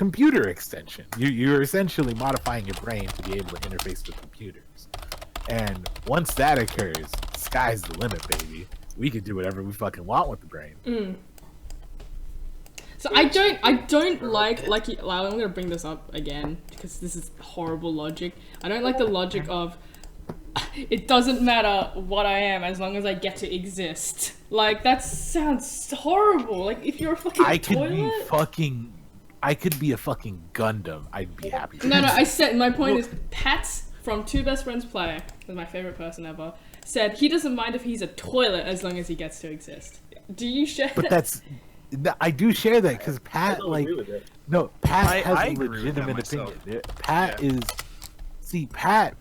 computer extension. You're essentially modifying your brain to be able to interface with computers. And once that occurs, sky's the limit, baby. We could do whatever we fucking want with the brain. So I don't like I'm gonna bring this up again because this is horrible logic. I don't like the logic of it doesn't matter what I am as long as I get to exist. Like that sounds horrible. Like if you're a fucking toilet. I could be a fucking Gundam. I'd be happy. No, I said my point is Pat's from Two Best Friends Play, is my favorite person ever, said he doesn't mind if he's a toilet as long as he gets to exist. Do you share that? I do share that because Pat Pat has a legitimate opinion. Pat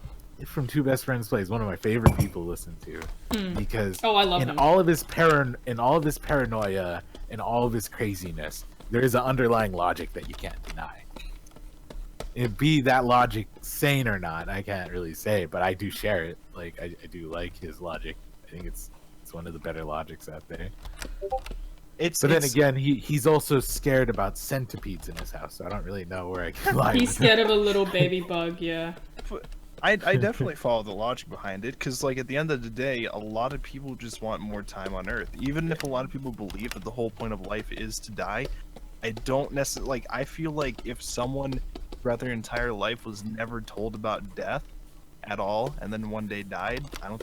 from Two Best Friends Play is one of my favorite people to listen to because I love him. in all of his paranoia and all of his craziness, there is an underlying logic that you can't deny. It be that logic sane or not, I can't really say, but I do share it. Like I do like his logic. I think it's one of the better logics out there. Then again, he's also scared about centipedes in his house, so I don't really know where I can lie. He's scared of a little baby bug, yeah. I definitely follow the logic behind it, because like at the end of the day, a lot of people just want more time on Earth. Even if a lot of people believe that the whole point of life is to die, I don't necessarily I feel like if someone throughout their entire life was never told about death at all, and then one day died, I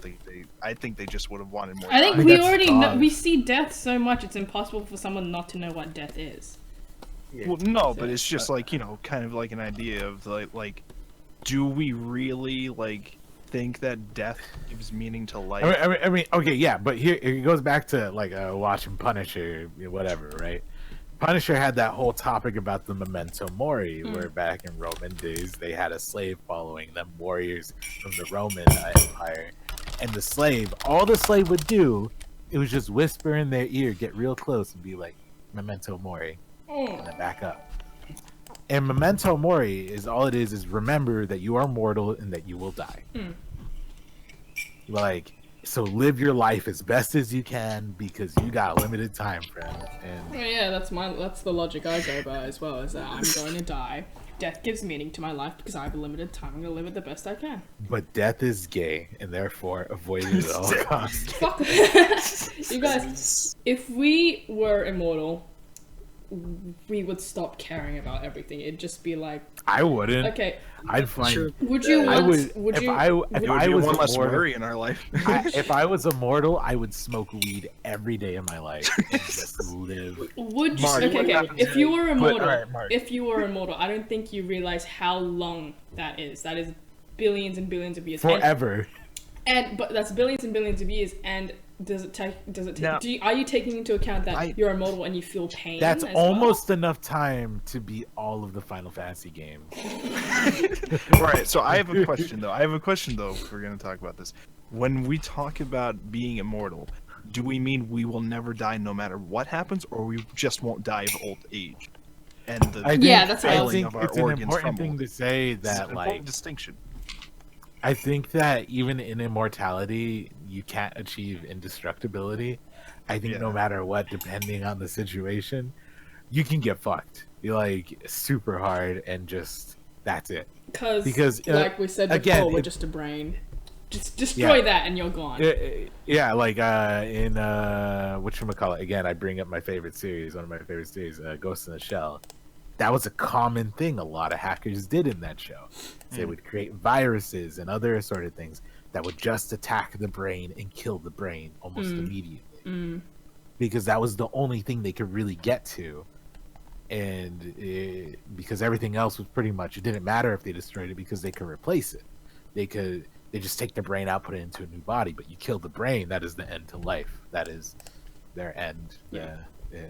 think they just would have wanted more time. I think we already know, we see death so much, it's impossible for someone not to know what death is. Yeah. Well, no, but it's just like, kind of like an idea of like, do we really think that death gives meaning to life? I mean, okay, yeah, but here it goes back to watching Punisher, whatever, right? Punisher had that whole topic about the memento mori, where back in Roman days they had a slave following them, warriors from the Roman Empire, and all the slave would do, it was just whisper in their ear, get real close, and be like, memento mori, and then back up. And memento mori is remember that you are mortal and that you will die. So live your life as best as you can because you got limited time, friend. And yeah, that's the logic I go by as well, is that I'm going to die. Death gives meaning to my life because I have a limited time. I'm going to live it the best I can. But death is gay, and therefore avoid it at all costs. Fuck. You guys, if we were immortal, we would stop caring about everything. It'd just be like, I wouldn't. Okay. I'd find. Sure. Would you? I would. Would if you? I was one less immortal, worry in our life. If I was immortal, I would smoke weed every day of my life and just live. Would you? Okay. If you were immortal, I don't think you realize how long that is. That is billions and billions of years. Forever. But that's billions and billions of years. And does it take? Now, are you taking into account that you're immortal and you feel pain? That's almost enough time to beat all of the Final Fantasy games. Right. So I have a question though. If we're gonna talk about this. When we talk about being immortal, do we mean we will never die no matter what happens, or we just won't die of old age? And that's what I think it's an important thing to say that distinction. I think that even in immortality, you can't achieve indestructibility. I think no matter what, depending on the situation, you can get fucked. You're super hard and just that's it. Because like we said before, we're just a brain. Just destroy that and you're gone. In whatchamacallit, again, I bring up my favorite series, one of my favorite series, Ghost in the Shell. That was a common thing a lot of hackers did in that show. They would create viruses and other sort of things that would just attack the brain and kill the brain almost immediately. Because that was the only thing they could really get to. And because everything else was pretty much, it didn't matter if they destroyed it because they could replace it. They just take the brain out, put it into a new body, but you kill the brain, that is the end to life. That is their end. Yeah. It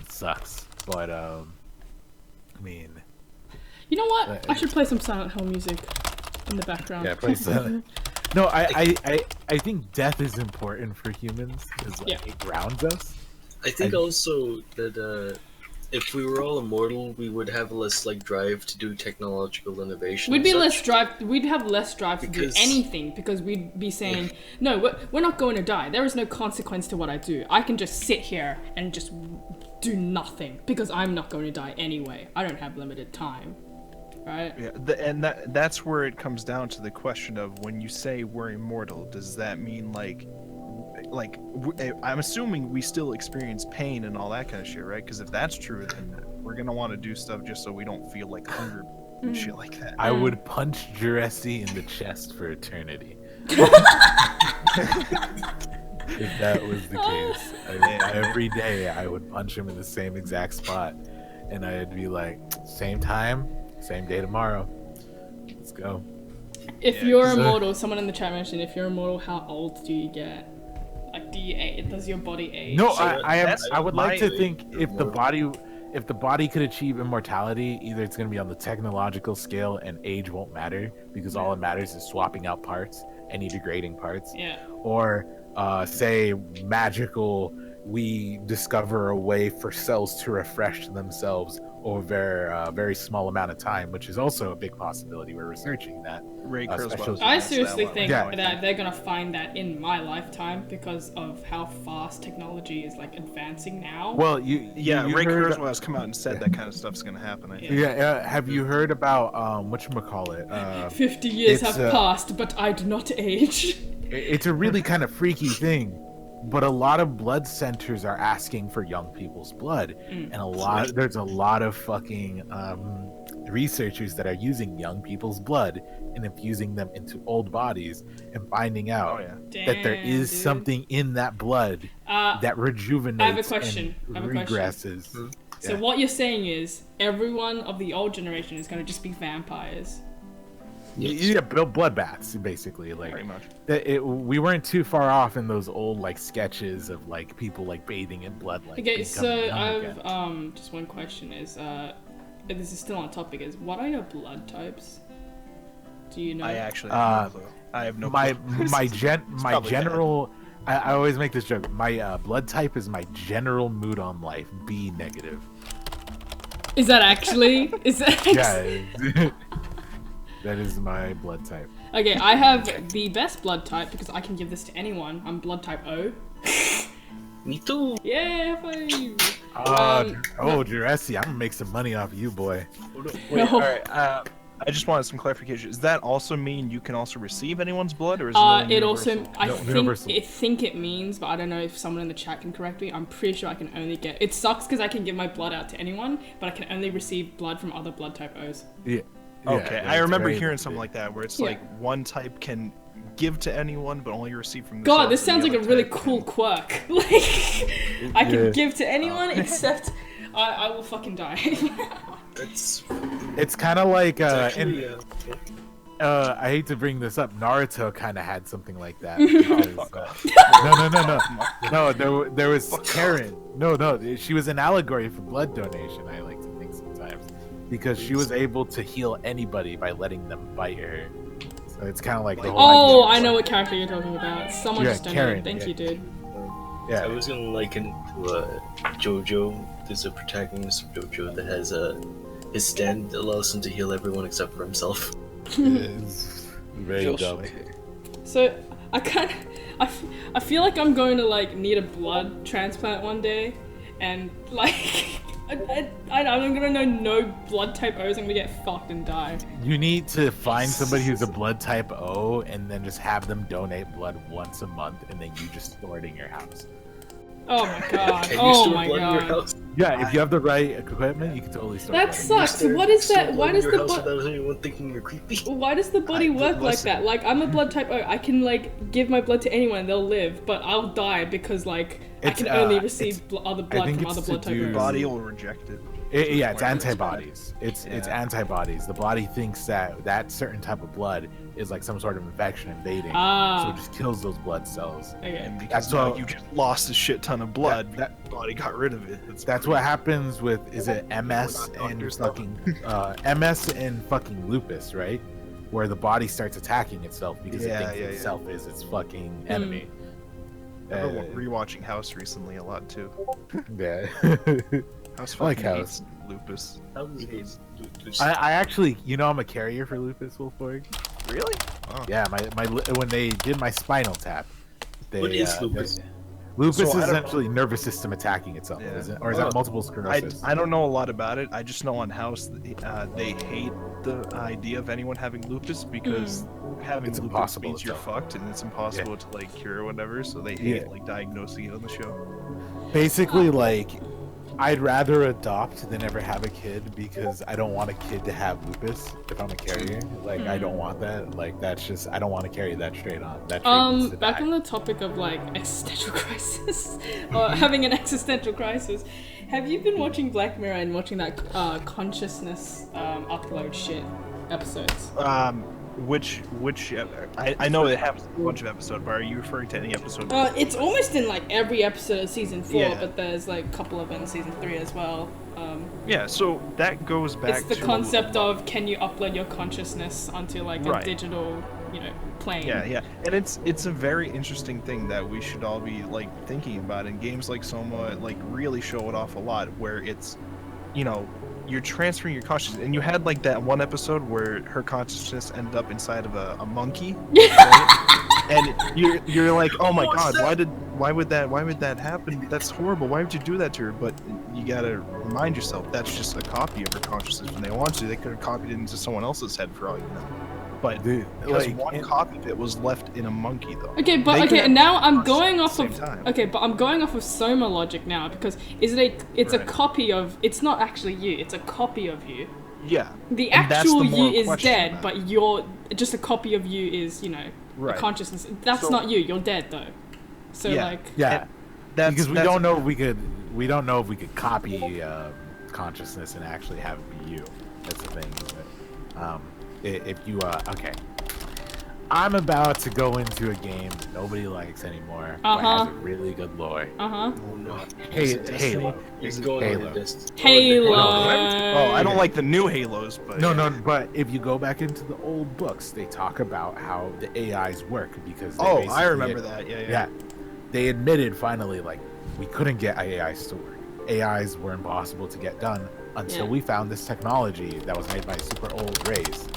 sucks. But I mean, you know what? I should play some Silent Hill music in the background. Yeah, play Silent. No, I think death is important for humans because it grounds us. I think also that if we were all immortal, we would have less drive to do technological innovation. We'd have less drive to do anything because we'd be saying, no, we're not going to die. There is no consequence to what I do. I can just sit here and just do nothing because I'm not going to die anyway. I don't have limited time, right? Yeah, and that's where it comes down to the question of when you say we're immortal, does that mean like I'm assuming we still experience pain and all that kind of shit, right? Because if that's true, then we're gonna want to do stuff just so we don't feel like hunger and shit like that. I would punch Juresi in the chest for eternity. If that was the case, every day I would punch him in the same exact spot, and I'd be like, same time, same day tomorrow. Let's go. If you're immortal, someone in the chat mentioned, if you're immortal, how old do you get? Like, does your body age? No, So I would like to think if the immortal. body could achieve immortality, either it's going to be on the technological scale and age won't matter because all it matters is swapping out parts, any degrading parts. Yeah. Or say magical, we discover a way for cells to refresh themselves over a very small amount of time, which is also a big possibility. We're researching that. Ray special- Kurzweil's I against seriously that think Yeah. that they're gonna find that in my lifetime because of how fast technology is like advancing now. Well, Yeah, you Ray heard- Kurzweil's come out and said that kind of stuff's gonna happen. I think. Yeah, have you heard about whatchamacallit? 50 years it's, have passed, but I do not age. It's a really kind of freaky thing, but a lot of blood centers are asking for young people's blood, and there's a lot of fucking researchers that are using young people's blood and infusing them into old bodies and finding out that there is Damn, dude. something in that blood that rejuvenates I have a question. and regresses. So what you're saying is everyone of the old generation is gonna just be vampires. Yeah, bloodbaths, basically. Like Pretty much. we weren't too far off in those old like sketches of like people like bathing in blood. Like Okay, becoming so young I've again. just one question is this is still on topic, is what are your blood types? Do you know? I actually have no clue. I have no my clue. my probably general. I always make this joke. My blood type is my general mood on life. B negative. Is that actually? Is that Yeah, that is my blood type. Okay, I have the best blood type because I can give this to anyone. I'm blood type O. Me too. Yeah, five. Juresi, I'm gonna make some money off you, boy. Wait, No. all right. I just wanted some clarification. Does that also mean you can also receive anyone's blood, or is it only It also, universal? I No, think, universal. it means, but I don't know if someone in the chat can correct me. I'm pretty sure I can only get. It sucks because I can give my blood out to anyone, but I can only receive blood from other blood type O's. Yeah. Okay, yeah, I it's remember very hearing limited. something like that, where it's Yeah. like one type can give to anyone, but only receive from. God, themselves, this and sounds the like a other really type cool can- quirk. Like, I can Yeah. give to anyone except I will fucking die. That's It's kind of like actually I hate to bring this up. Naruto kind of had something like that. fuck off. No. There was Karen. No. She was an allegory for blood donation. I like to think sometimes because she was able to heal anybody by letting them bite her. So it's kind of like the whole. Oh, idea I of, know like, what character you're talking about. Someone Yeah, just donated. Karen, Thank yeah. you, dude. Yeah. I was gonna liken to JoJo. There's a protagonist of JoJo that has his stand allows him to heal everyone except for himself. It's very dumb. So I feel like I'm going to like need a blood transplant one day, and like I'm gonna know no blood type O's. I'm gonna get fucked and die. You need to find somebody who's a blood type O and then just have them donate blood once a month, and then you just store it in your house. Oh my god. Can you Oh store my blood in your god. house? Yeah, if you have the right equipment, you can totally store That blood. sucks. Store- What is store that? blood Why in does your the house blood? without anyone thinking you're creepy? Why does the body work like listen. that? Like, I'm a blood type O. I can like give my blood to anyone, they'll live, but I'll die because like I It's, can only it's- receive other blood think from it's other to blood type do- Your O's. body will reject it. Yeah, it's Where antibodies. It's Yeah. antibodies. The body thinks that certain type of blood is like some sort of infection invading, so Ah. it just kills those blood cells. Okay. And because That's now all- you just lost a shit ton of blood, That- that body got rid of it. That's what happens with MS We're not and doctors, though. fucking MS and fucking lupus, right? Where the body starts attacking itself because it Yeah, thinks yeah, yeah. itself is its fucking enemy. I've been rewatching House recently a lot too. Yeah. House I like fucking House. hates lupus. How does it I actually, I'm a carrier for lupus, Wolfborg. Really? Oh. Yeah, my when they did my spinal tap, they, What is uh, lupus? Lupus So, is I don't know. essentially nervous system attacking itself, Yeah. is it? Or is that multiple sclerosis? I don't know a lot about it. I just know on House they hate the idea of anyone having lupus because having It's lupus impossible means to you're tell. fucked and it's impossible to like cure or whatever. So they hate like diagnosing it on the show. Basically, like, I'd rather adopt than ever have a kid because I don't want a kid to have lupus if I'm a carrier. Like, I don't want that. Like, that's just, I don't want to carry that straight on. That trait needs to Back die. on the topic of like existential crisis, or having an existential crisis, have you been watching Black Mirror and watching that consciousness upload shit episodes? Which I know it happens in a bunch of episodes, but are you referring to any episode? It's almost in like every episode of season 4, Yeah. but there's like a couple of in season 3 as well. Yeah, so that goes back It's the to concept of can you upload your consciousness onto like a Right. digital, plane. Yeah, and it's a very interesting thing that we should all be like thinking about. And games like Soma like really show it off a lot, where it's, you're transferring your consciousness, and you had like that one episode where her consciousness ended up inside of a monkey, right? And you're like, oh my god, why would that happen? That's horrible. Why would you do that to her? But you gotta remind yourself that's just a copy of her consciousness. When they want to, they could have copied it into someone else's head for all you know. But Dude, because like, one copy of it was left in a monkey, though. Okay, They but could okay, have now I'm consciousness going at off the of same time. okay, but I'm going off of Soma logic now because it's a Right. copy of, it's not actually you, it's a copy of you. Yeah. The And that's actual the you moral is question dead, of that. but you're just a copy of you is, Right. a consciousness. That's So- not you. You're dead though. So Yeah. like, yeah. That's Because we that's- don't know if we don't know if we could copy consciousness and actually have it be you. That's the thing. But, if you okay, I'm about to go into a game that nobody likes anymore, but has a really good lore. uh-huh. Oh no. Halo. He's going Halo. on this. Halo. Oh, I don't like the new Halos, but No, but if you go back into the old books, they talk about how the AIs work because they Oh, I basically remember that. Yeah. they admitted finally, like, we couldn't get AIs to work. AIs were impossible to get done until Yeah. we found this technology that was made by super old race.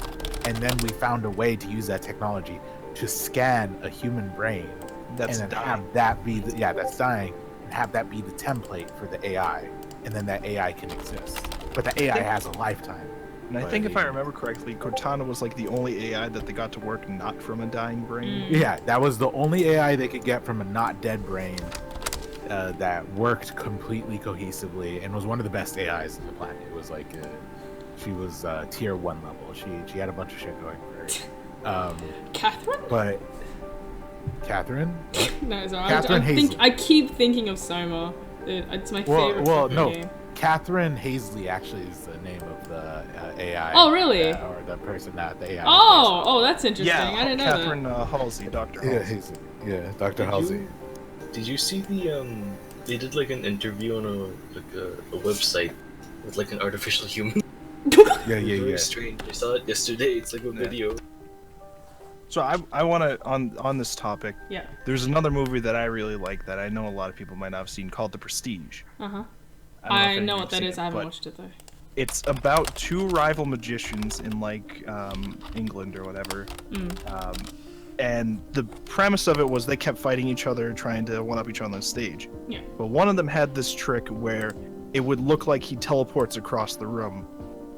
And then we found a way to use that technology to scan a human brain That's and then dying. have that be that's dying, and have that be the template for the AI, and then that AI can exist. But the AI has a lifetime. And I But think if they- I remember correctly, Cortana was like the only AI that they got to work not from a dying brain. Yeah, that was the only AI they could get from a not dead brain that worked completely cohesively and was one of the best AIs on the planet. It was like she was tier 1 level. She had a bunch of shit going for her. Catherine? But Catherine? No, sorry. Catherine Hazley. I keep thinking of Soma. It's my favorite fucking no. game. Catherine Hazley actually is the name of the AI. Oh, really? Or the person that the AI. Oh, that's interesting. Yeah, I didn't know Catherine Halsey, Dr. Yeah, Halsey. Hazley. Yeah, Dr. Did Halsey. Did you see the They did like an interview on a website with like an artificial human. Yeah, Very strange. I saw it yesterday. It's like a video. So I want to on this topic. Yeah. There's another movie that I really like that I know a lot of people might not have seen called The Prestige. Uh-huh. I don't I if any know of what you've that seen is. it, I haven't but watched it though. It's about two rival magicians in like England or whatever. And the premise of it was they kept fighting each other, trying to one up each other on stage. Yeah. But one of them had this trick where it would look like he teleports across the room.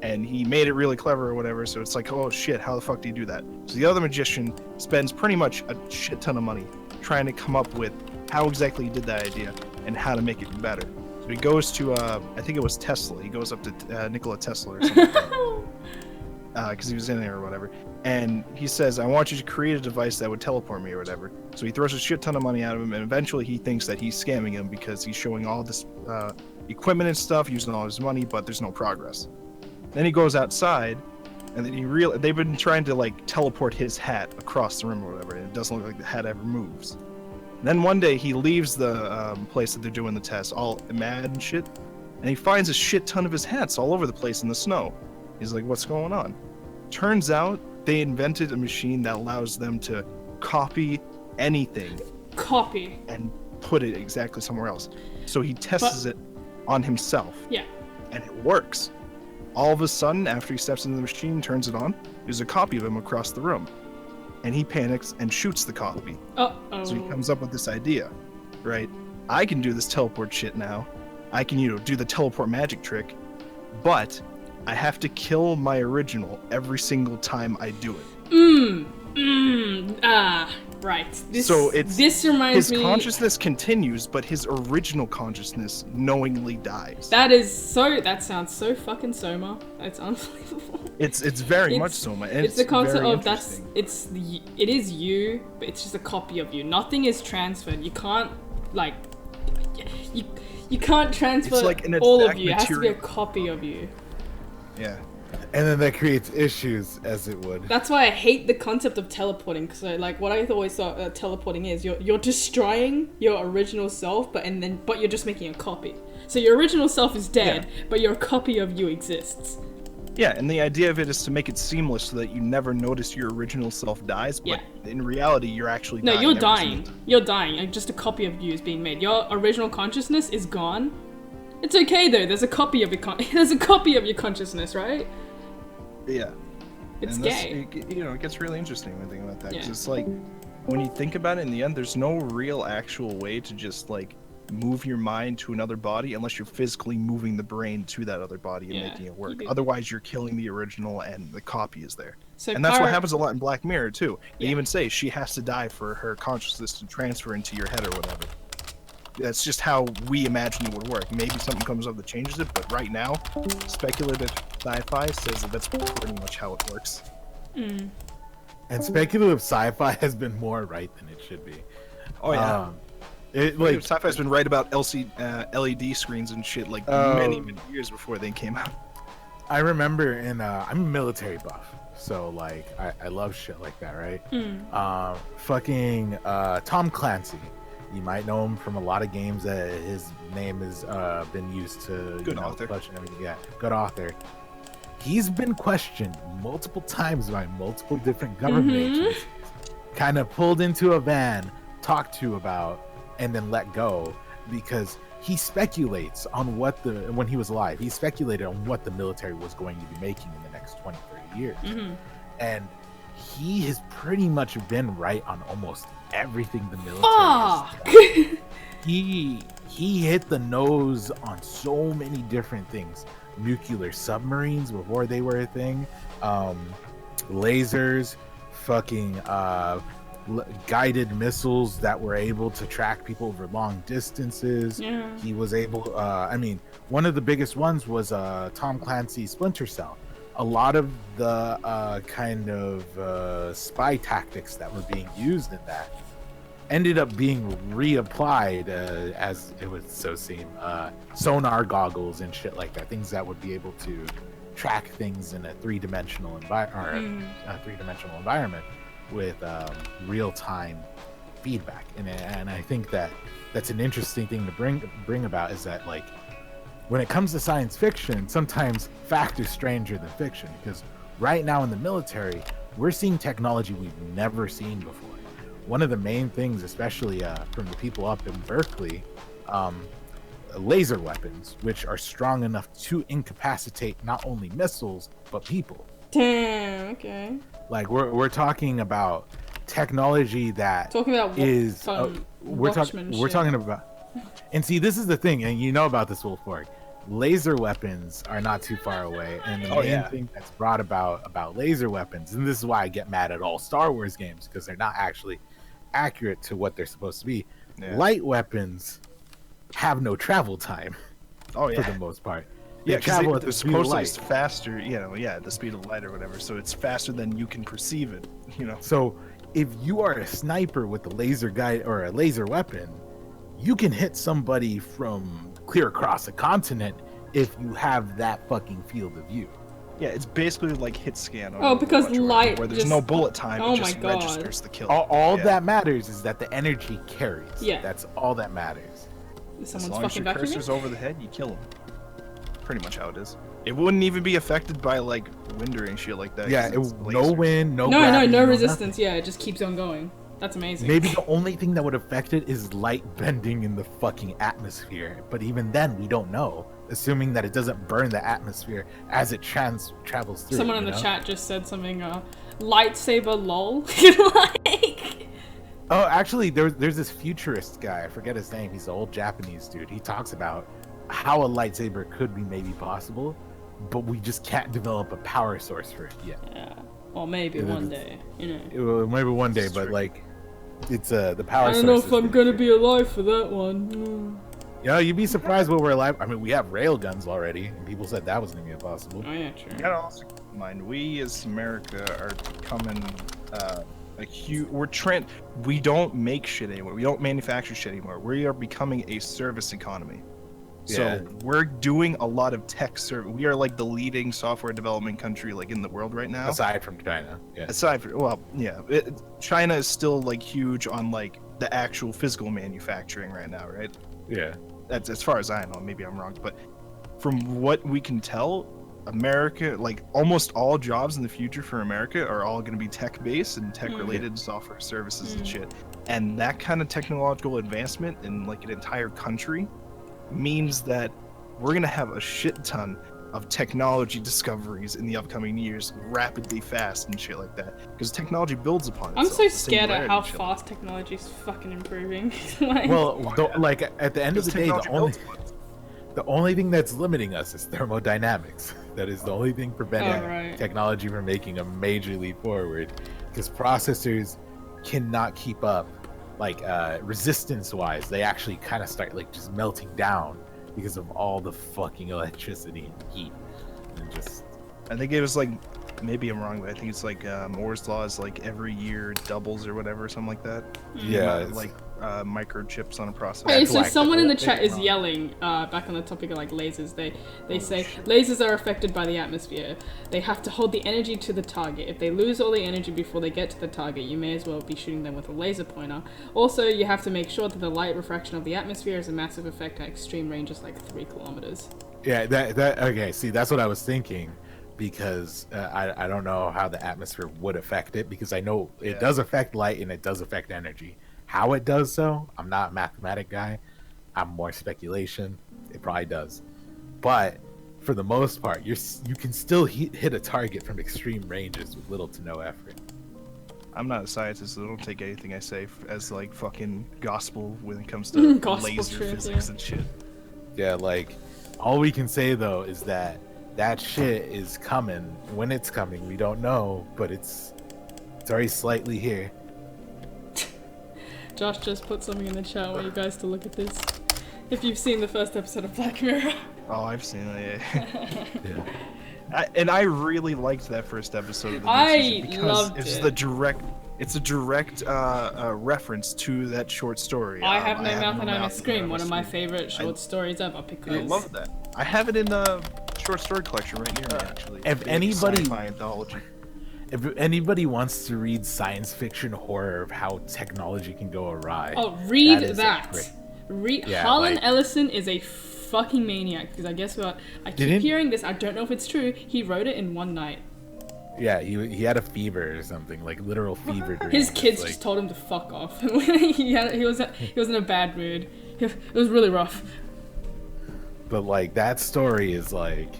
And he made it really clever or whatever, so it's like, oh shit, how the fuck do you do that? So the other magician spends pretty much a shit ton of money trying to come up with how exactly he did that idea and how to make it better. So he goes to, I think it was Tesla. He goes up to Nikola Tesla or something like that. Because he was in there or whatever. And he says, I want you to create a device that would teleport me or whatever. So he throws a shit ton of money at him, and eventually he thinks that he's scamming him because he's showing all this equipment and stuff, using all his money, but there's no progress. Then he goes outside, and then they've been trying to like teleport his hat across the room or whatever, and it doesn't look like the hat ever moves. And then one day he leaves the place that they're doing the test, all mad and shit, and he finds a shit ton of his hats all over the place in the snow. He's like, what's going on? Turns out they invented a machine that allows them to copy anything Copy. and put it exactly somewhere else. So he tests it on himself, Yeah. and it works. All of a sudden, after he steps into the machine, turns it on, there's a copy of him across the room. And he panics and shoots the copy. Oh. So he comes up with this idea, right? I can do this teleport shit now. I can, do the teleport magic trick, but I have to kill my original every single time I do it. Right. This reminds his me. consciousness continues, but his original consciousness knowingly dies. That sounds so fucking Soma. It's unbelievable. It's very much Soma. And it's the concept very of it is you, but it's just a copy of you. Nothing is transferred. You can't you can't transfer all of you. It has to be a copy of you. Yeah. And then that creates issues, as it would. That's why I hate the concept of teleporting. Because what I always thought teleporting is, you're destroying your original self, but you're just making a copy. So your original self is dead, but your copy of you exists. Yeah, and the idea of it is to make it seamless so that you never notice your original self dies, but in reality, you're actually dying. No, you're dying. You're dying. Like, just a copy of you is being made. Your original consciousness is gone. It's okay though. There's a copy of your consciousness, right? Yeah. It's gay. It gets really interesting when you think about that. Yeah. 'Cause it's like, when you think about it, in the end, there's no real actual way to just, move your mind to another body unless you're physically moving the brain to that other body and making it work. Otherwise, you're killing the original and the copy is there. And that's what happens a lot in Black Mirror, too. They even say she has to die for her consciousness to transfer into your head or whatever. That's just how we imagine it would work. Maybe something comes up that changes it, but right now, speculative sci-fi says that that's pretty much how it works. Mm. And speculative sci-fi has been more right than it should be. Oh yeah. Sci-fi's been right about LED screens and shit many years before they came out. I remember I'm a military buff, so I love shit like that, right? Tom Clancy. You might know him from a lot of games that his name has been used to. Good author. Yeah, good author. He's been questioned multiple times by multiple different government agencies, kind of pulled into a van, talked to about, and then let go because he speculates on when he was alive, he speculated on what the military was going to be making in the next 20, 30 years. And he has pretty much been right on almost everything the military is. He hit the nose on so many different things. Nuclear submarines before they were a thing, lasers, fucking guided missiles that were able to track people over long distances. He was able one of the biggest ones was Tom Clancy's Splinter Cell. A lot of the spy tactics that were being used in that ended up being reapplied as it would so seem, sonar goggles and shit like that, things that would be able to track things in a three-dimensional environment with real-time feedback. And I think that's an interesting thing to bring about, is that when it comes to science fiction, sometimes fact is stranger than fiction, because right now in the military, we're seeing technology we've never seen before. One of the main things, especially from the people up in Berkeley, laser weapons, which are strong enough to incapacitate not only missiles, but people. Damn, okay. We're talking about technology that we're talking about. And see, this is the thing, and you know about this, Wolfborg. Laser weapons are not too far away, and the main thing that's brought about laser weapons, and this is why I get mad at all Star Wars games, because they're not actually accurate to what they're supposed to be. Light weapons have no travel time for the most part. They travel at the speed of light. It's faster, the speed of light or whatever, so it's faster than you can perceive it, So if you are a sniper with a laser guide or a laser weapon, you can hit somebody from clear across a continent if you have that fucking field of view. Yeah, it's basically like hit scan. Because light where there's no bullet time, it just registers the kill. All that matters is that the energy carries. Yeah. That's all that matters. As long as your cursor's over the head, you kill him. Pretty much how it is. It wouldn't even be affected by wind or and shit like that. Yeah, no wind, no gravity, no resistance. Nothing. Yeah, it just keeps on going. That's amazing. Maybe the only thing that would affect it is light bending in the fucking atmosphere. But even then, we don't know. Assuming that it doesn't burn the atmosphere as it travels through. Someone in the chat just said something, lightsaber lol. Oh, actually, there's this futurist guy. I forget his name. He's the old Japanese dude. He talks about how a lightsaber could be maybe possible, but we just can't develop a power source for it yet. Yeah. Or maybe one day, you know. Well, maybe one day, but like, it's the power. I don't know if I'm gonna be alive for that one. You know, you'd be surprised what we're alive. I mean, we have rail guns already, and people said that was gonna be impossible. Oh yeah, true. You gotta also keep in mind, we as America are becoming a huge. We don't make shit anymore. We don't manufacture shit anymore. We are becoming a service economy. So Yeah. we're doing a lot of tech service. We are like the leading software development country like in the world right now. Aside from China, yeah. Aside from, well, yeah, China is still like huge on like the actual physical manufacturing right now, right? Yeah. That's as far as I know. Maybe I'm wrong, but from what we can tell, America, like almost all jobs in the future for America are all going to be tech based and tech related software services and shit. And that kind of technological advancement in like an entire country means that we're going to have a shit ton of technology discoveries in the upcoming years, rapidly fast and shit like that, because technology builds upon it. I'm so scared at how fast technology is fucking improving. Like, Well, like at the end of the day, the only thing that's limiting us is thermodynamics. That is the only thing preventing technology from making a major leap forward, because processors cannot keep up. Like resistance-wise, they actually kind of start like just melting down because of all the fucking electricity and heat, and just. And they gave us like, maybe I'm wrong, but I think it's like Moore's law is like every year doubles or whatever, something like that. Yeah, like microchips on a processor. Okay, so someone in the chat is yelling back on the topic of like lasers. They say lasers are affected by the atmosphere. They have to hold the energy to the target. If they lose all the energy before they get to the target, you may as well be shooting them with a laser pointer. Also, you have to make sure that the light refraction of the atmosphere has a massive effect at extreme ranges like 3 kilometers. Yeah, that okay. See, that's what I was thinking, because I don't know how the atmosphere would affect it, because I know it does affect light and it does affect energy. How it does so, I'm not a mathematic guy. I'm more speculation. It probably does, but for the most part, you can still hit a target from extreme ranges with little to no effort. I'm not a scientist, so don't take anything I say as like fucking gospel when it comes to laser physics and shit. Yeah, like all we can say though is that shit is coming. When it's coming, we don't know, but it's already slightly here. Josh just put something in the chat. I want you guys to look at this. If you've seen the first episode of Black Mirror. Oh, I've seen it. Yeah. And I really liked that first episode of the new season because loved it's it. It's a direct reference to that short story. I Have No Mouth and I Must Scream, one of my favorite short stories ever, because I love that. I have it in the short story collection right near me, actually. If anybody Sci-fi anthology. If anybody wants to read science fiction horror of how technology can go awry, read that. Yeah, Harlan like- Ellison is a fucking maniac, because I guess what I keep hearing this. I don't know if it's true. He wrote it in one night. Yeah, he had a fever or something, like literal fever dream. His kids just told him to fuck off. he was in a bad mood. It was really rough. But like that story is like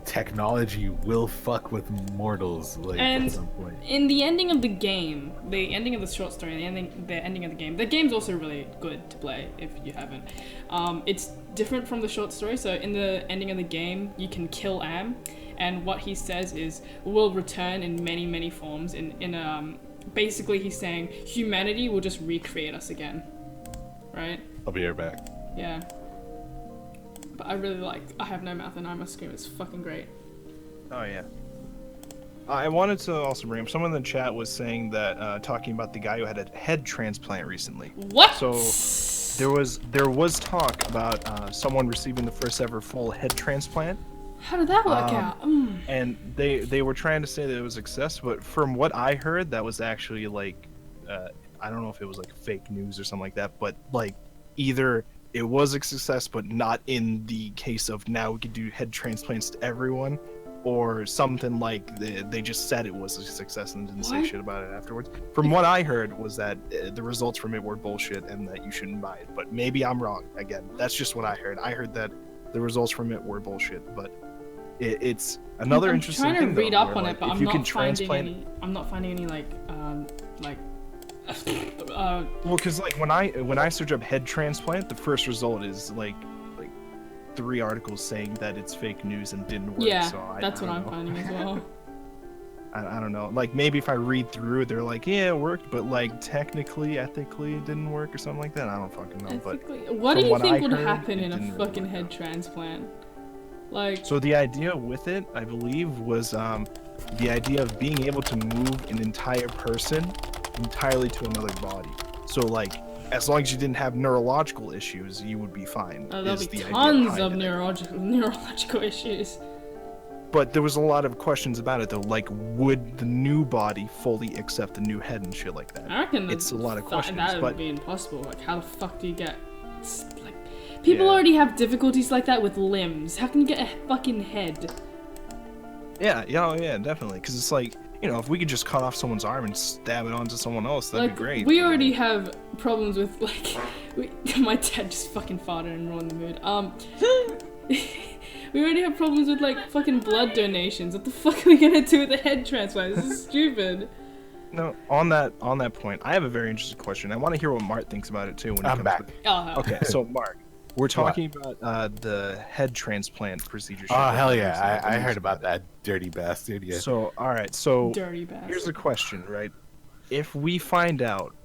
technology will fuck with mortals, like And at some point. in the ending of the game, the ending of the short story, the ending of the game's also really good to play if you haven't. It's different from the short story. So in the ending of the game, you can kill Am, and what he says is we'll return in many forms. Basically he's saying humanity will just recreate us again, right? I'll be right back. Yeah. But I really like I Have No Mouth and I Must Scream. It's fucking great. Oh yeah. I wanted to also bring up, someone in the chat was saying that talking about the guy who had a head transplant recently. What? So there was talk about someone receiving the first ever full head transplant. How did that work out? And they were trying to say that it was a success, but from what I heard, that was actually like I don't know if it was like fake news or something like that, but like either it was a success, but not in the case of now we can do head transplants to everyone, or something like they just said it was a success and didn't say shit about it afterwards. From what I heard was that the results from it were bullshit and that you shouldn't buy it. But maybe I'm wrong. Again, that's just what I heard. I heard that the results from it were bullshit, but it's another interesting thing. I'm trying to read though, up where, on like, it, but if I'm you not can finding transplant any. I'm not finding any like Well, because like when I search up head transplant, the first result is like 3 articles saying that it's fake news and didn't work. Yeah, so that's I what don't I'm know. finding as well. I don't know. Like maybe if I read through, they're like, yeah, it worked, but like technically, ethically, it didn't work or something like that. I don't fucking know. But Ethically, what do from you what think I would heard, happen it in a didn't really fucking work head out. transplant? Like, So the idea with it, I believe, was the idea of being able to move an entire person entirely to another body. So like, as long as you didn't have neurological issues, you would be fine. there'll is be the idea tons behind of it. neurological issues. But there was a lot of questions about it though, like would the new body fully accept the new head and shit like that? I reckon It's a lot of questions, that would but be impossible. Like, how the fuck do you get like? People Yeah. already have difficulties like that with limbs. How can you get a fucking head? yeah, definitely. Because it's like, you know, if we could just cut off someone's arm and stab it onto someone else, that'd Like, be great. we already have problems with like, my dad just fucking farted and ruined the mood. We already have problems with like fucking blood donations. What the fuck are we gonna do with a head transplant? This is stupid. No, on that point, I have a very interesting question. I want to hear what Mart thinks about it too. When it I'm comes back. To... Oh, hell. Okay, so Mark, we're talking about the head transplant procedure. shit Oh that hell happens yeah! in the I news heard about it. that dirty bastard. Yeah. So all right, so Dirty bastard. here's the question, right? If we find out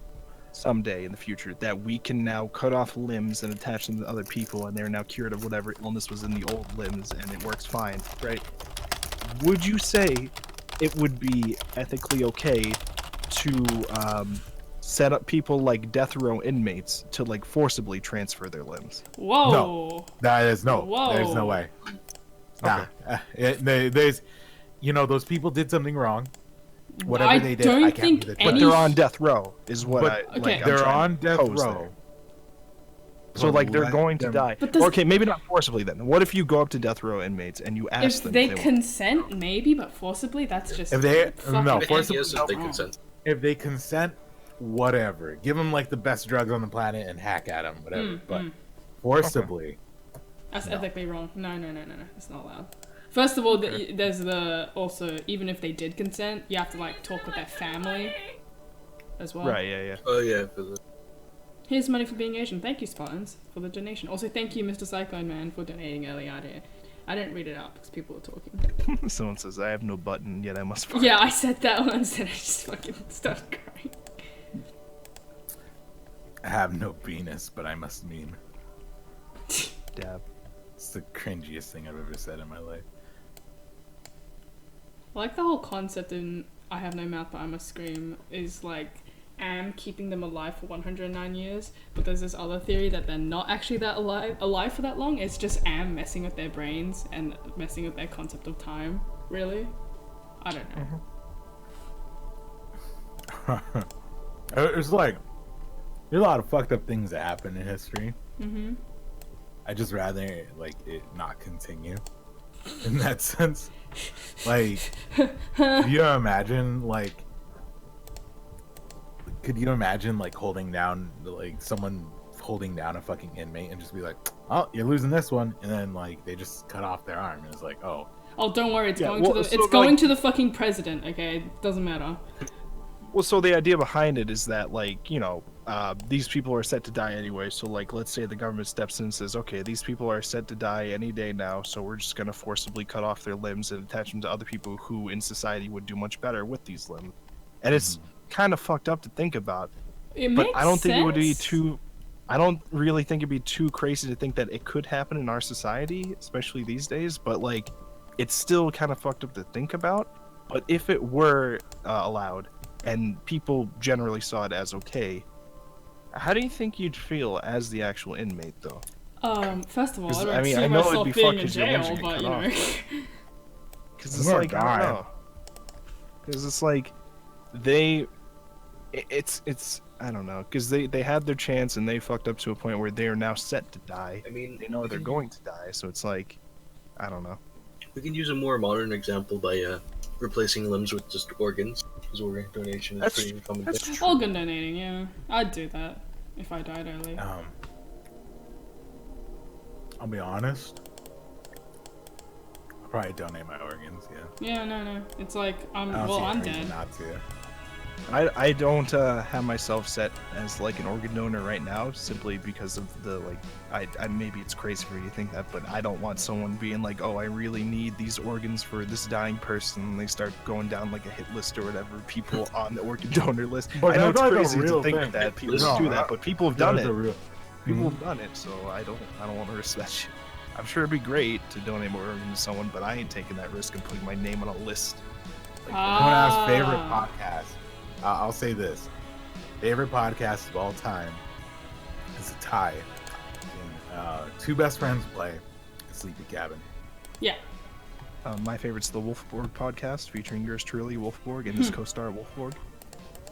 someday in the future that we can now cut off limbs and attach them to other people, and they're now cured of whatever illness was in the old limbs, and it works fine, right? Would you say it would be ethically okay to set up people like death row inmates to like forcibly transfer their limbs? Whoa. There's no Whoa. way. Nah. There's, you know, those people did something wrong. Whatever I they did, don't I can't think be the But any- they're on death row, is what But- I okay. like. I'm They're trying on to death pose row. there. So But like they're let going to them- die. But does- Okay, maybe not forcibly then. What if you go up to death row inmates and you ask If them they if want- consent, maybe, but forcibly, that's just If they fucking no Yes, forcibly, if they wrong. consent. if they consent, whatever. Give them like the best drugs on the planet and hack at them, whatever. But forcibly, That's ethically wrong. No. It's not allowed. First of all, there's the also, even if they did consent, you have to like talk with their family as well. Right, yeah. Oh yeah, for the Here's money for being Asian. Thank you, Spartans, for the donation. Also, thank you, Mr. Cyclone Man, for donating earlier out here. I didn't read it out because people were talking. Someone says I have no button, yet I must find. Yeah, I said that once and I just fucking started crying. I have no penis, but I must meme. Dab. It's the cringiest thing I've ever said in my life. I like the whole concept in I have no mouth but I must scream is like Am keeping them alive for 109 years, but there's this other theory that they're not actually that alive for that long. It's just Am messing with their brains and messing with their concept of time. Really? I don't know. It's like there's a lot of fucked up things that happen in history. Mm-hmm. I just rather like it not continue in that sense. Like, could you imagine like holding down like someone holding down a fucking inmate and just be like, oh, you're losing this one, and then like they just cut off their arm and it's like, oh, Don't worry, it's Yeah, going well, to the so, it's going like- to the fucking president. Okay, it doesn't matter. Well, so the idea behind it is that, like, you know, these people are set to die anyway. So, like, let's say the government steps in and says, okay, these people are set to die any day now, so we're just going to forcibly cut off their limbs and attach them to other people who in society would do much better with these limbs. And it's kind of fucked up to think about. It But makes I don't think it would be sense. too. I don't really think it'd be too crazy to think that it could happen in our society, especially these days. But, like, it's still kind of fucked up to think about. But if it were allowed, and people generally saw it as okay, how do you think you'd feel as the actual inmate, though? First of all, 'Cause, I don't I mean, see I know it'd myself be being fucked in 'cause your limbs jail, would but get you know. Because it's We're like, I don't dying. know. Because it's like, it's I don't know. Because they had their chance and they fucked up to a point where they are now set to die. I mean, They know they're going to die, so it's like, I don't know. we can use a more modern example by replacing limbs with just organs, because organ donation is That's- pretty common. That's thing. true. Organ donating, yeah. I'd do that if I died early. I'll be honest. I'll probably donate my organs. Yeah. Yeah, no. It's like I don't see I'm any reason dead. not to. I don't have myself set as like an organ donor right now, simply because of the like. I maybe it's crazy for you to think that, but I don't want someone being like, oh, I really need these organs for this dying person. And they start going down like a hit list or whatever. People on the organ donor list. But I know that's it's like a crazy to real think thing. that people No, do that, but people have done That's it. a real- People have done it, so I don't want to risk that shit. I'm sure it'd be great to donate more organs to someone, but I ain't taking that risk and putting my name on a list. Like, Jonas' favorite podcast. I'll say this: favorite podcast of all time is a tie. Two best friends play Sleepy Cabin. Yeah. my favorite's the Wolfborg podcast featuring yours truly, Wolfborg, and his co-star Wolfborg.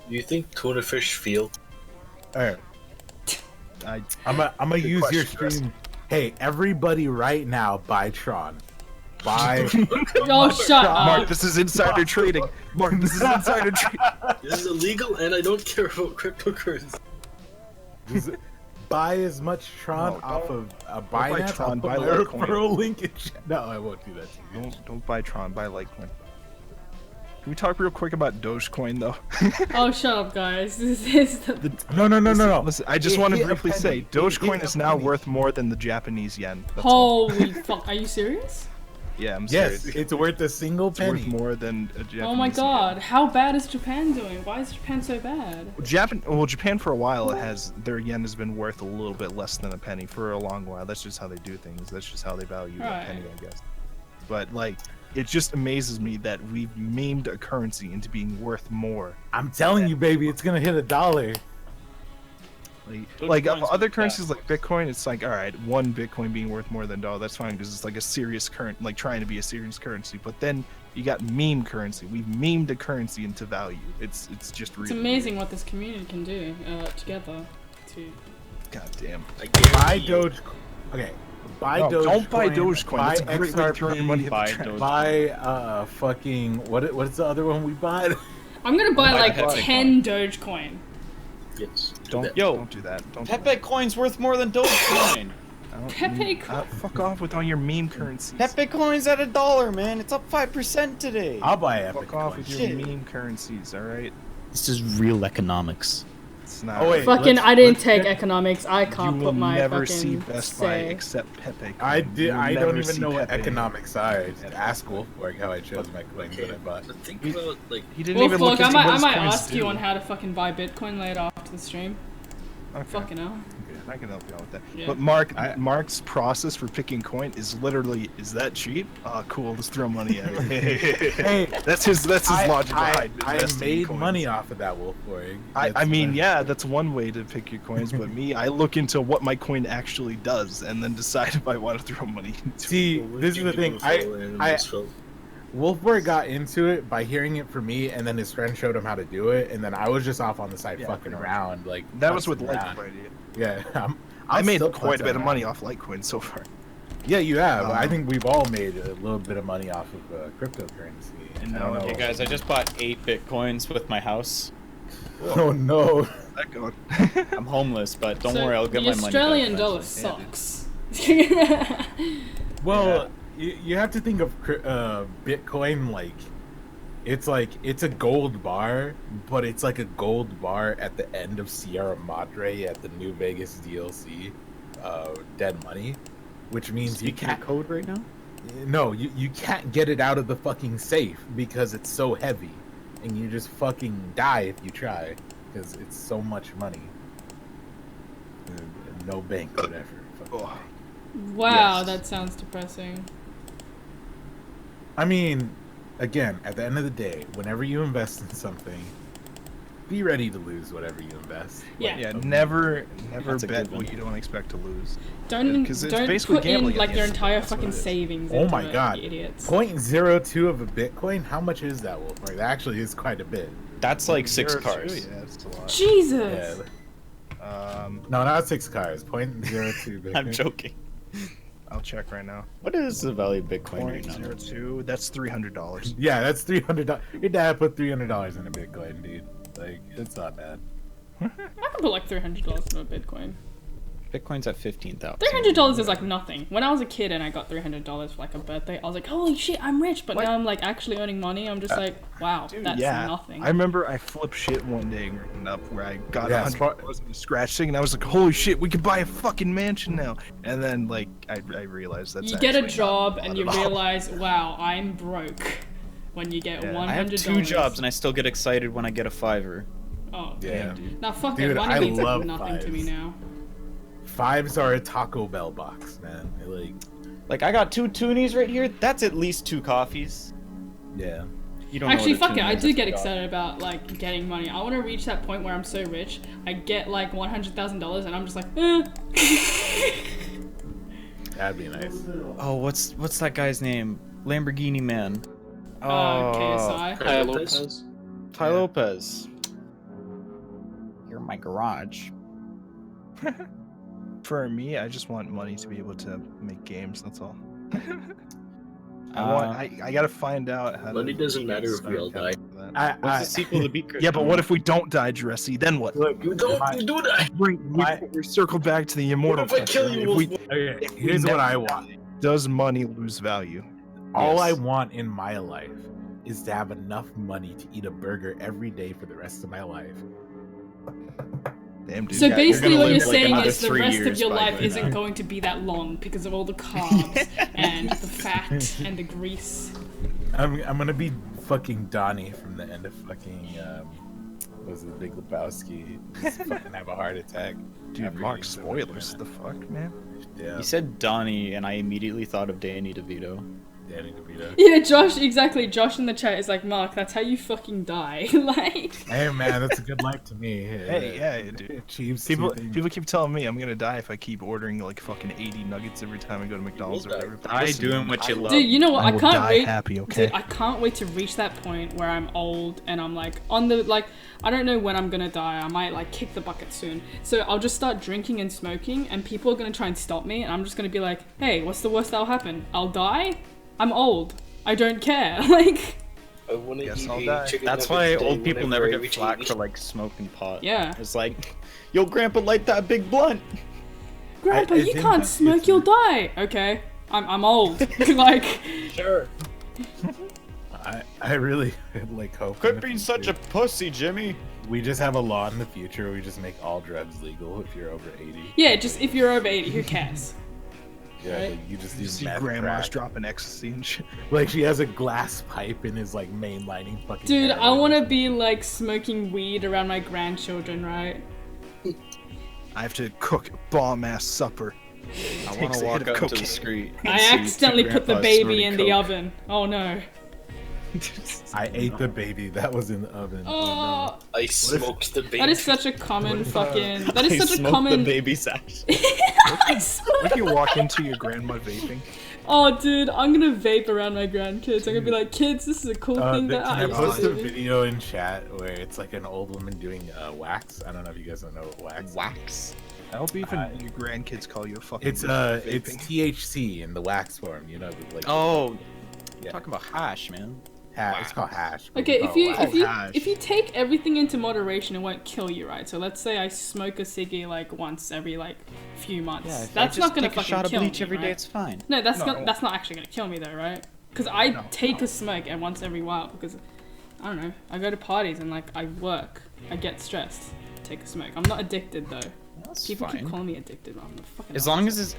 Do you think tuna fish feel? All right, I'm gonna Good use your question, stream. Hey, everybody, right now, buy Tron. Buy. Oh, shut Mark, up. this is insider trading. Mark, this is insider trading. This is illegal, and I don't care about cryptocurrency. Buy as much Tron No, off don't- of buy Binance. Tron, I'll put buy my Litecoin. referral link in chat. No, I won't do that to you. Don't buy Tron, buy Litecoin. Can we talk real quick about Dogecoin though? Oh, shut up, guys. This is the... No. Listen, I just It want to hit a briefly penny. say, It Dogecoin hit a is now penny. worth more than the Japanese yen. That's all. Holy fuck. Are you serious? Yeah, I'm Yes, serious. it's worth a single It's penny. worth more than a Japanese Oh my yen. god. How bad is Japan doing? Why is Japan so bad? Japan for a while their yen has been worth a little bit less than a penny for a long while. That's just how they do things. That's just how they value Right. a penny, I guess. But like, it just amazes me that we've memed a currency into being worth more. I'm telling you, baby, it's gonna hit $1. Like of Dogecoin's other the currencies best. like Bitcoin, it's like, all right, one Bitcoin being worth more than a dollar, that's fine because it's like a serious current, like trying to be a serious currency. But then you got meme currency. We've memed a currency into value. It's just really It's amazing what this community can do together. To... God damn. I Buy guarantee you- Doge. Okay, buy No, Dogecoin. don't buy Dogecoin. Buy That's a great way to throw your money at Buy the trash. Doge- Buy fucking what's the other one we bought? I'm gonna buy Buy like Pepe 10 Dogecoin. Yes. do Don't that. Yo, don't do that. Don't do Pepe that. coin's worth more than Dogecoin. I don't Pepe need- coin. fuck off with all your meme currencies. Pepe coin's at $1, man. It's up 5% today. I'll buy Epic. Fuck off Coin. with your Shit. meme currencies, alright? This is real economics. It's not. Oh, wait. Fucking, let's- I didn't let's take check- economics. I You can't will put my never fucking see Best Buy say. except Pepe. Coin. I did. You'll I never don't even see know what Pepe. economics are. Ask Wolfborg how I chose my coins that I bought. But think about like He didn't Well, even look fuck, into I what his might coins ask you do. on how to fucking buy Bitcoin later after the stream. Okay. Fucking hell. Okay, I can help you out with that. Yeah. But Mark's process for picking coin is literally, is that cheap? Oh, cool. Let's throw money at it. Hey, that's his logic behind I investing in made coins. money off of that Wolfborg. I mean, yeah, that's one way to pick your coins. But me, I look into what my coin actually does and then decide if I want to throw money into it. See, what this do is you the thing. do for animals felt? Wolfborg got into it by hearing it from me, and then his friend showed him how to do it, and then I was just off on the side Yeah, fucking pretty much. around, like That was with putzing around. Litecoin. Dude. Yeah, I I'm made still quite a putzing bit of around. money off Litecoin so far. Yeah, you have. I Um, think we've all made a little bit of money off of cryptocurrency. And I don't know. Okay, guys, I just bought 8 Bitcoins with my house. Oh no. That going. I'm homeless, but don't So, worry, I'll get the my money Australian back dollar eventually. sucks. Well, you have to think of Bitcoin like it's a gold bar, but it's like a gold bar at the end of Sierra Madre at the New Vegas DLC, Dead Money, which means you Speaking can't. of code right now? No, you can't get it out of the fucking safe because it's so heavy, and you just fucking die if you try because it's so much money. No bank would ever. fucking Oh. Wow, Yes. that sounds depressing. I mean, again, at the end of the day, whenever you invest in something, be ready to lose whatever you invest. Yeah. Yeah, never That's a bet good one. what you don't expect to lose. Don't 'cause it's don't basically put in gambling at like the your end of the day, entire that's what fucking it is. savings. Oh into my it, god. you idiots. 0.02 of a Bitcoin? How much is that, Wolfmark? That actually is quite a bit. That's like 6 Zero two, cars. Yeah, that's a lot. Jesus. Yeah. No, not 6 cars. 0.02 Bitcoin. I'm joking. I'll check right now. What is the value of Bitcoin right now? 0.02. That's $300. Yeah, that's $300. Your dad put $300 in a Bitcoin, dude. Like, it's not bad. I can put like $300 in a Bitcoin. Bitcoin's at 15,000. $300 is like nothing. When I was a kid and I got $300 for like a birthday, I was like, holy shit, I'm rich. But now I'm like actually earning money. I'm just like, wow, that's nothing. I remember I flipped shit one day growing up where I got Yeah, $100 in a scratch thing, and I was like, holy shit, we can buy a fucking mansion now. And then like I realized that's You get a actually job not and a you lot at all. realize, wow, I'm broke. When you get Yeah. $100. I have 2 jobs and I still get excited when I get a $5. Oh, Yeah. now fuck Dude, it. Money I means like love nothing to me fives. now. 5s are a Taco Bell box, man. Like I got 2 toonies right here. That's at least 2 coffees. Yeah. You don't know Actually, what a fuck it. toonie I is do if get you got- excited about like getting money. I want to reach that point where I'm so rich, I get like $100,000, and I'm just like, That'd be nice. Oh, what's that guy's name? Lamborghini man. KSI. Ty Lopez. Ty Lopez. You're in my garage. For me, I just want money to be able to make games. That's all. I gotta find out how Money to. doesn't matter if we all die. What's the sequel to Beat Christian? Yeah, but what if we don't die, Jesse? Then what? Look, You don't. my- You do die. We circle back to the immortal What if I kill question. you, If we- Wolf? okay, here's what I want. Does money lose value? All I Yes. want in my life is to have enough money to eat a burger every day for the rest of my life. Damn, dude. So Yeah, you're basically, gonna what you're live, like, saying another is the 3 rest of years your by life doing isn't that. going to be that long because of all the carbs and the fat and the grease. I'm gonna be fucking Donnie from the end of fucking what was it, Big Lebowski? Just fucking have a heart attack. Dude, after Mark, eating so much spoilers. banana. The fuck, man? Yeah, He said Donnie, and I immediately thought of Danny DeVito. Danny DeVito. Yeah, Josh, exactly. Josh in the chat is like, Mark, that's how you fucking die. Like, Hey man, that's a good life to me. Hey, yeah, dude. Achieves People people. keep telling me I'm gonna die if I keep ordering like fucking 80 nuggets every time I go to McDonald's or die. whatever. But Die listen, doing what you love. dude, you know what? I will can't die wait. happy, okay? Dude, I can't wait to reach that point where I'm old and I'm like on the like. I don't know when I'm gonna die. I might like kick the bucket soon. So I'll just start drinking and smoking, and people are gonna try and stop me, and I'm just gonna be like, "Hey, what's the worst that'll happen? I'll die. I'm old. I don't care." Like, I wanna Guess eat I'll a die. chicken That's nugget why today old people whenever never I get reach flack 80. for like smoking pot. yeah, It's like, yo, grandpa, light that big blunt. Grandpa, I you think can't that's- smoke. You'll die. Okay, I'm old. Like, Sure. I really like hope. in Quit the being such a future pussy, Jimmy. We just have a law in the future where we just make all drugs legal if you're over 80. yeah, just if you're over 80, who cares? Yeah, right? like, you just You use see meth grandma's crack. dropping ecstasy and shit. Like she has a glass pipe in his like mainlining fucking. Dude, I heroin. want to be like smoking weed around my grandchildren, right? I have to cook bomb ass supper. I want Takes to a walk hit out of into the cocaine. street. I accidentally put the baby in the oven. Oh no. I ate the baby that was in the oven. Oh, I smoked the baby. that is such a common fucking. That is such a the common. baby sash. I smoked- What if you walk into your grandma vaping? Oh, dude, I'm gonna vape around my grandkids. I'm gonna be like, kids, this is a cool thing that Can I I used post to a do. video in chat where it's like an old woman doing wax? I don't know if you guys don't know what wax. Wax. I hope even your grandkids call you a fucking. It's bitch for it's vaping. THC in the wax form. You know, the, like Oh, yeah. talking about hash, man. It's called hash. but Okay, we if call it you wax. if you hash. if you take everything into moderation, it won't kill you, right? So let's say I smoke a ciggy like once every like few months. Yeah, if That's I just not gonna take a fucking shot of kill bleach me, every day, right? it's fine. No, that's No, not. no. That's not actually gonna kill me though, right? Because I No. take a smoke and once every while because I don't know. I go to parties and like I work. I get stressed. Take a smoke. I'm not addicted though. That's People keep fine. calling me addicted. I'm a fucking. As long as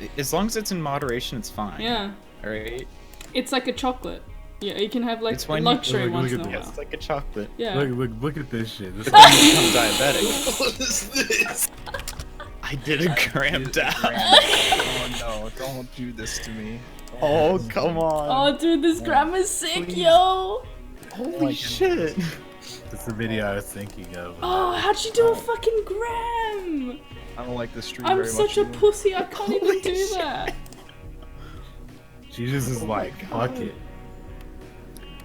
it's in moderation, it's fine. Yeah, Alright. it's like a chocolate. Yeah, you can have like It's when you- luxury look once at in a this. while. It's like a chocolate. Yeah. Look at this shit. This I'm diabetic. What is this? I did a gram down. Oh no! Don't do this to me. Oh, come on. Oh, dude, this grandma's sick, yo. Holy shit. That's the video I was thinking of. Oh, how'd she do a fucking gram? I don't like this stream I'm very such much. a pussy. I can't even do that. She just is like, fuck it.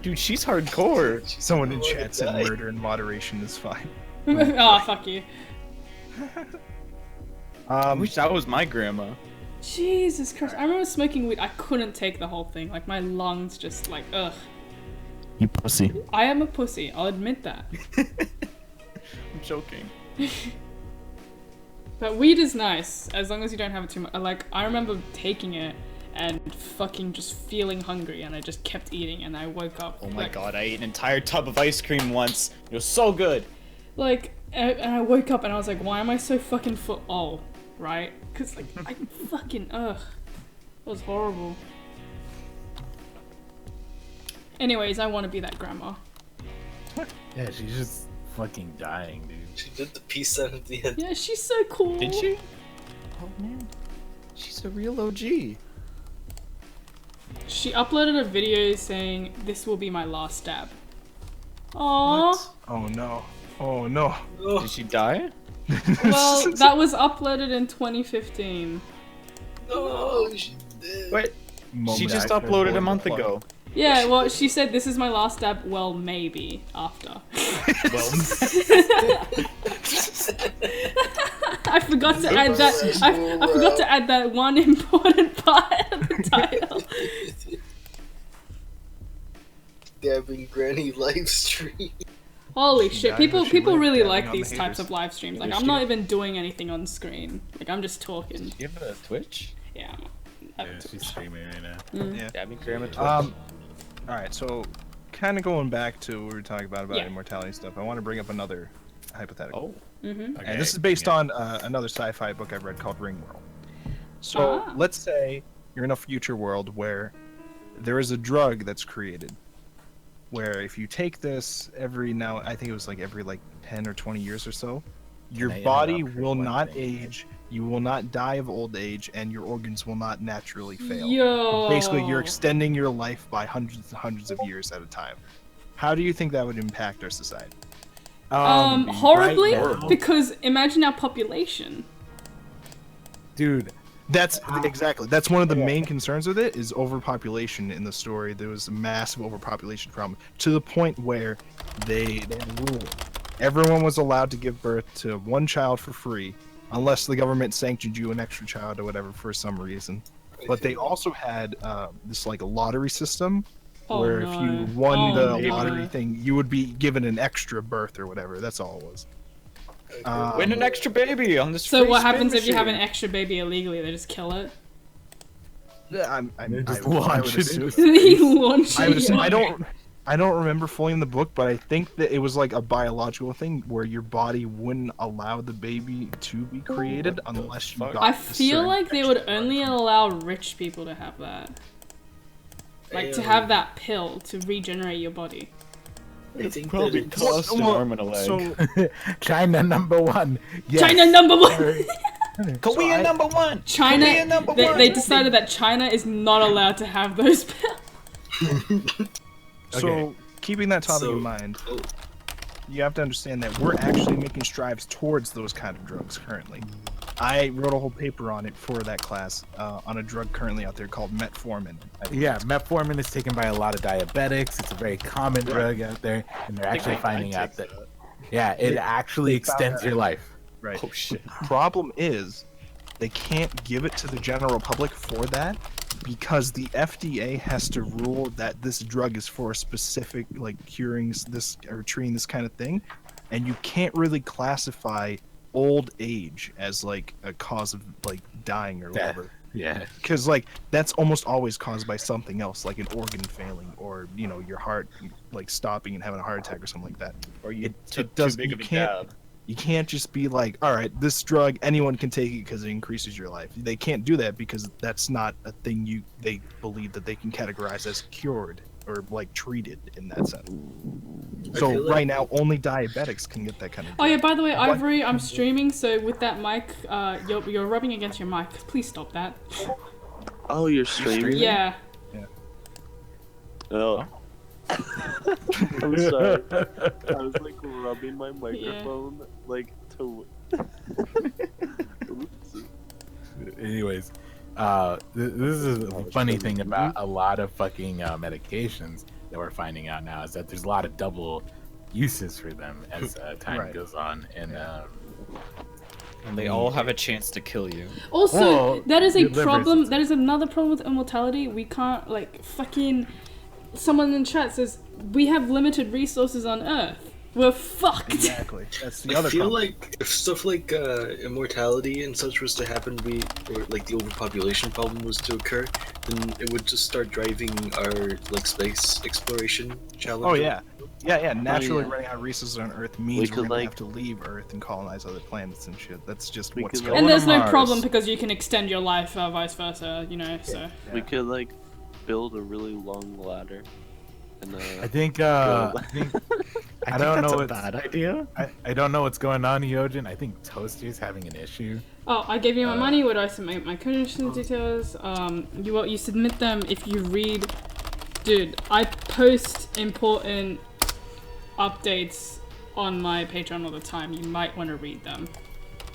Dude, she's hardcore. Someone in chat said murder in moderation is fine. Oh, fuck you. I wish that was my grandma. Jesus Christ. I remember smoking weed. I couldn't take the whole thing. Like, my lungs just like, ugh. You pussy. I am a pussy. I'll admit that. I'm joking. But weed is nice, as long as you don't have it too much. Like, I remember taking it and fucking just feeling hungry, and I just kept eating, and I woke up. Oh my like, god, I ate an entire tub of ice cream once. It was so good. Like, and I woke up and I was like, why am I so fucking full? Oh, right? Because, like, I fucking, ugh. It was horrible. Anyways, I want to be that grandma. Yeah, she's just fucking dying, dude. She did the peace sign at the end. Yeah, she's so cool. Did she? Oh man. She's a real OG. She uploaded a video saying, this will be my last stab. Aww. Oh no. Oh no. Did she die? Well, that was uploaded in 2015. No, she did. Wait, Moment she just I uploaded a felt month like- ago. Yeah, well, she said, this is my last stab, well, maybe, after. Well, I forgot to add that, I forgot to add that one important part of the title. Stabbing Granny live stream. Holy shit, died, people but she lived, really dabbing like on the these types haters. of live streams. Like, Yes, I'm not she- even doing anything on screen. Like, I'm just talking. you have a Twitch? Yeah. Yeah, she's streaming right now. Yeah. Gabby Grandma Twitch. Alright, so kind of going back to what we were talking about Yeah. immortality stuff, I want to bring up another hypothetical. Oh, Mm-hmm. And this is based on another sci-fi book I've read called Ringworld. So Ah. let's say you're in a future world where there is a drug that's created, where if you take this every now, I think it was like every like 10 or 20 years or so, your I body interrupt for will one not thing? age, you will not die of old age, and your organs will not naturally fail. Yo. Basically, you're extending your life by hundreds and hundreds of years at a time. How do you think that would impact our society? Horribly, right now- because imagine our population. Dude, That's exactly. That's one of the main concerns with it is overpopulation in the story. There was a massive overpopulation problem to the point where they ruled. Everyone was allowed to give birth to one child for free, unless the government sanctioned you an extra child or whatever for some reason. But they also had this like a lottery system Oh, where no. if you won Oh, the no. lottery thing, you would be given an extra birth or whatever. That's all it was. win an extra baby on this. So free what spin happens if you have an machine. extra baby illegally? They just kill it? I just would launch it assume- into They launch I would it. assume, I don't remember fully in the book, but I think that it was like a biological thing where your body wouldn't allow the baby to be created unless you fuck? got. I a feel certain like they would extra only birth. allow rich people to have that. Like, to have that pill to regenerate your body. I think Probably that it's, cost an arm and a leg. So China #1. Yes. China #1! Korea #1. China, Korea number they one. decided that China is not allowed to have those pills. So keeping that topic So- in mind, oh, you have to understand that we're actually making strides towards those kind of drugs currently. I wrote a whole paper on it for that class on a drug currently out there called metformin. Yeah, metformin is taken by a lot of diabetics. It's a very common drug out there, and they're actually finding out that it actually They found extends that- your life. Right. Oh shit. Problem is, they can't give it to the general public for that because the FDA has to rule that this drug is for a specific, like curing this or treating this kind of thing, and you can't really classify old age as like a cause of like dying or whatever. Yeah. Because like that's almost always caused by something else, like an organ failing or your heart like stopping and having a heart attack or something like that. Or you It took does- too big you of a can't- dab. You can't just be like, all right, this drug, anyone can take it because it increases your life. They can't do that because that's not a thing they believe that they can categorize as cured or like treated in that sense. I So feel like- right now, only diabetics can get that kind of Oh yeah, drug. by the way, Ivory, I'm streaming, so with that mic, you're rubbing against your mic. Please stop that. Oh, you're streaming? Yeah. Oh. I'm sorry. I was like rubbing my microphone like to. Oops. Anyways, this is a funny thing about a lot of fucking medications that we're finding out now is that there's a lot of double uses for them as time Right. goes on, and And they all have a chance to kill you. Also, Well, that is a your liver's- problem. That is another problem with immortality. We can't like fucking. Someone in chat says we have limited resources on Earth. we're fucked. Exactly. That's the I other feel problem. like if stuff like immortality and such was to happen, or like the overpopulation problem was to occur, then it would just start driving our like space exploration challenge. Oh yeah. Yeah, naturally yeah. running out of resources on Earth means could, we're gonna like- have to leave Earth and colonize other planets and shit. That's just We what's could, going like- And on. there's to no Mars. problem because you can extend your life, vice versa. You know, so. We could like build a really long ladder. And I think go- I think I don't think know that's a what's- bad idea. I don't know what's going on, Hyojin. I think Toasty's having an issue. Oh, I gave you my money. Where do I submit my condition details? You submit them if you read. Dude, I post important updates on my Patreon all the time. You might want to read them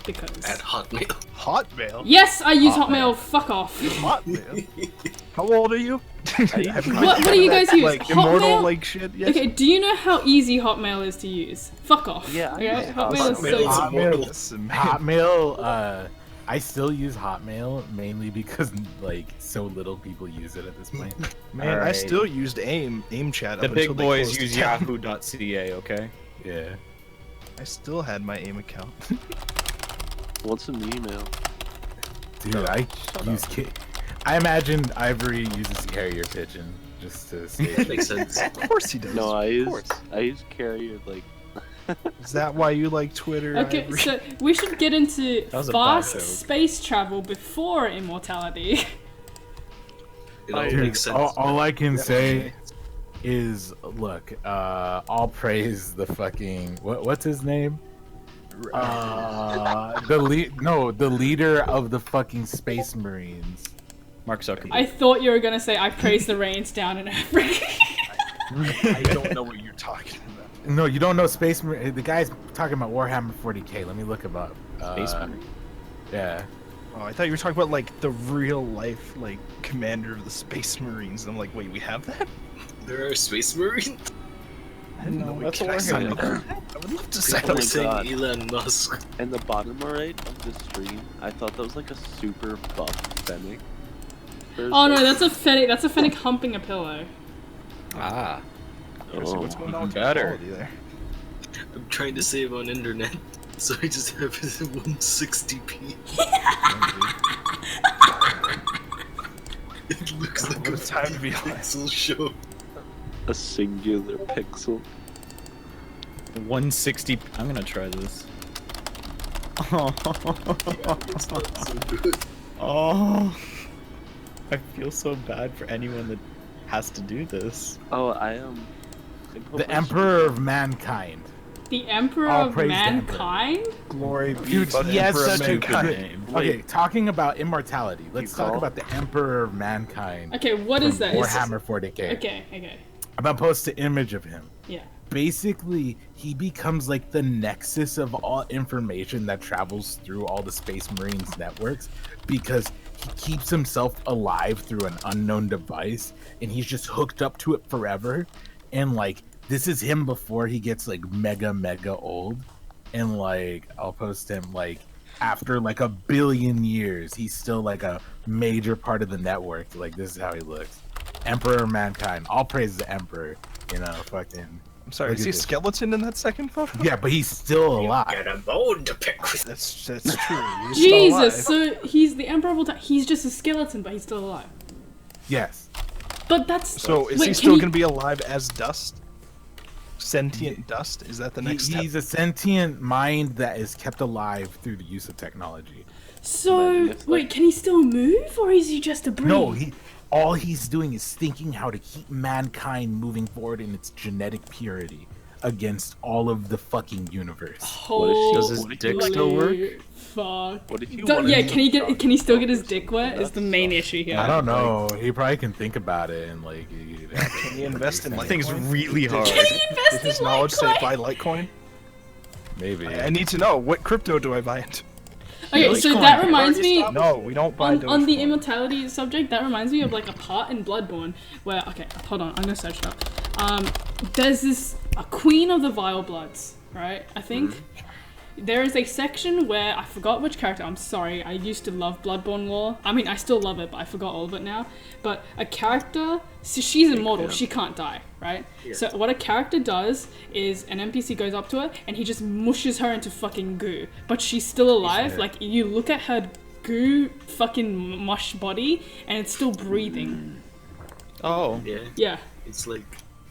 because. At Hotmail. Hotmail. Yes, I use Hotmail. Fuck off. Hotmail. How old are you? What do you guys use? Like immortal Hotmail? like shit. Yes. Okay, do you know how easy Hotmail is to use? Fuck off. Yeah, I Okay? use Hotmail is so Hotmail. easy. Hotmail, Listen, man. Hotmail. I still use Hotmail mainly because like so little people use it at this point. Man, I Alright. still used AIM chat. The up big until they boys closed use it down. yahoo.ca, okay? Yeah. I still had my AIM account. What's an email? Dude, I use I imagine Ivory uses carrier pigeon just to stay. Makes sense. Of course he does. No, I course. use carrier like. Is that why you like Twitter? Okay, Ivory? so we should get into That was a bad fast joke. space travel before immortality. It all Dude, makes sense. all I can say is, look, I'll praise the fucking what's his name? The leader of the fucking Space Marines. Mark Zuckerberg. I thought you were gonna say I praise the rains down in Africa. I don't know what you're talking about. No, you don't know Space Marine. The guy's talking about Warhammer 40k. Let me look him up. Space Marine. Yeah. Oh, I thought you were talking about like the real life like commander of the Space Marines. I'm like, wait, we have that? There are space marines. I didn't know we that's could what we're sign here up for that. I would love to sign People up are my for saying God. Elon Musk. And the bottom right of the stream, I thought that was like a super buff Fennec. Oh no, that's a fennec. That's a fennec humping a pillow. Ah. So what's going on with the Better. quality there? I'm trying to save on internet, so I just have it at 160p. It looks like a What a time to be alive. pixel show. A singular pixel. 160. I'm gonna try this. It's not so good. Oh, I feel so bad for anyone that has to do this. Oh, I put The my Emperor of Mankind. The Emperor All of praise the Emperor. Mankind? Glory be Dude, to the he has Emperor of such a Mankind. good name. Okay, talking about immortality. Let's talk call? about the Emperor of Mankind. Okay, what is that? Warhammer 40k. Okay. I'm gonna post an image of him. Yeah. Basically, he becomes like the nexus of all information that travels through all the Space Marines networks because he keeps himself alive through an unknown device and he's just hooked up to it forever. And like, this is him before he gets like mega old. And like, I'll post him like after like 1 billion years, he's still like a major part of the network. Like, this is how he looks. Emperor of Mankind. All praise the Emperor. You know, fucking. I'm sorry, Look is at he a this. skeleton in that second photo? Yeah, but he's still alive. Got a bone to pick with. That's true. He's still Jesus, alive. so he's the Emperor of all time. He's just a skeleton, but he's still alive. Yes. But that's So is Wait, he can still he- gonna be alive as dust? Sentient dust? Is that the next step? He's a sentient mind that is kept alive through the use of technology. So Imagine if, wait, like- can he still move, or is he just a brain? No, all he's doing is thinking how to keep mankind moving forward in its genetic purity against all of the fucking universe. Holy Does his dick still work? Fuck. What if you Do- wanted yeah, to can he still get his dick something wet? Is that's the main issue here. I don't know. He probably can think about it and like. Can he invest in That Litecoin? thing's really hard. Can he invest With his in knowledge, say Litecoin? buy Litecoin. Maybe. I need to know what crypto do I buy into? Okay, so Dogecoin. that reminds me. No, we don't buy On the Dogecoin. immortality subject, that reminds me of like a part in Bloodborne where, okay, hold on, I'm gonna search it up. There's a queen of the Vile Bloods, right? I think. there is a section where I forgot which character. I'm sorry. I used to love Bloodborne lore. I mean, I still love it, but I forgot all of it now. But a character, so she's immortal. She can't die, right? Yeah. So what a character does is an NPC goes up to her and he just mushes her into fucking goo. But she's still alive. Like you look at her goo fucking mush body and it's still breathing. Oh. Yeah. Yeah. It's like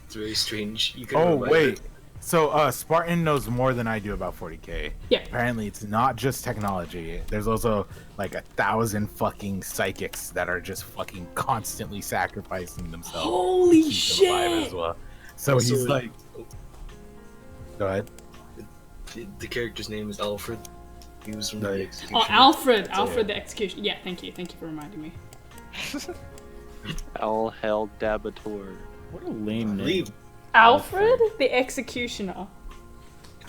it's very strange. You can Oh revive wait. it. So Spartan knows more than I do about 40k. Yeah. Apparently it's not just technology. There's also like 1,000 fucking psychics that are just fucking constantly sacrificing themselves. Holy to keep them alive shit! as well. So Also, he's like, go ahead. the character's name is Alfred. He was from the Execution. Oh, Alfred the Execution. Yeah, thank you for reminding me. All hell Dabator. What a lame name. Leave. Alfred the Executioner.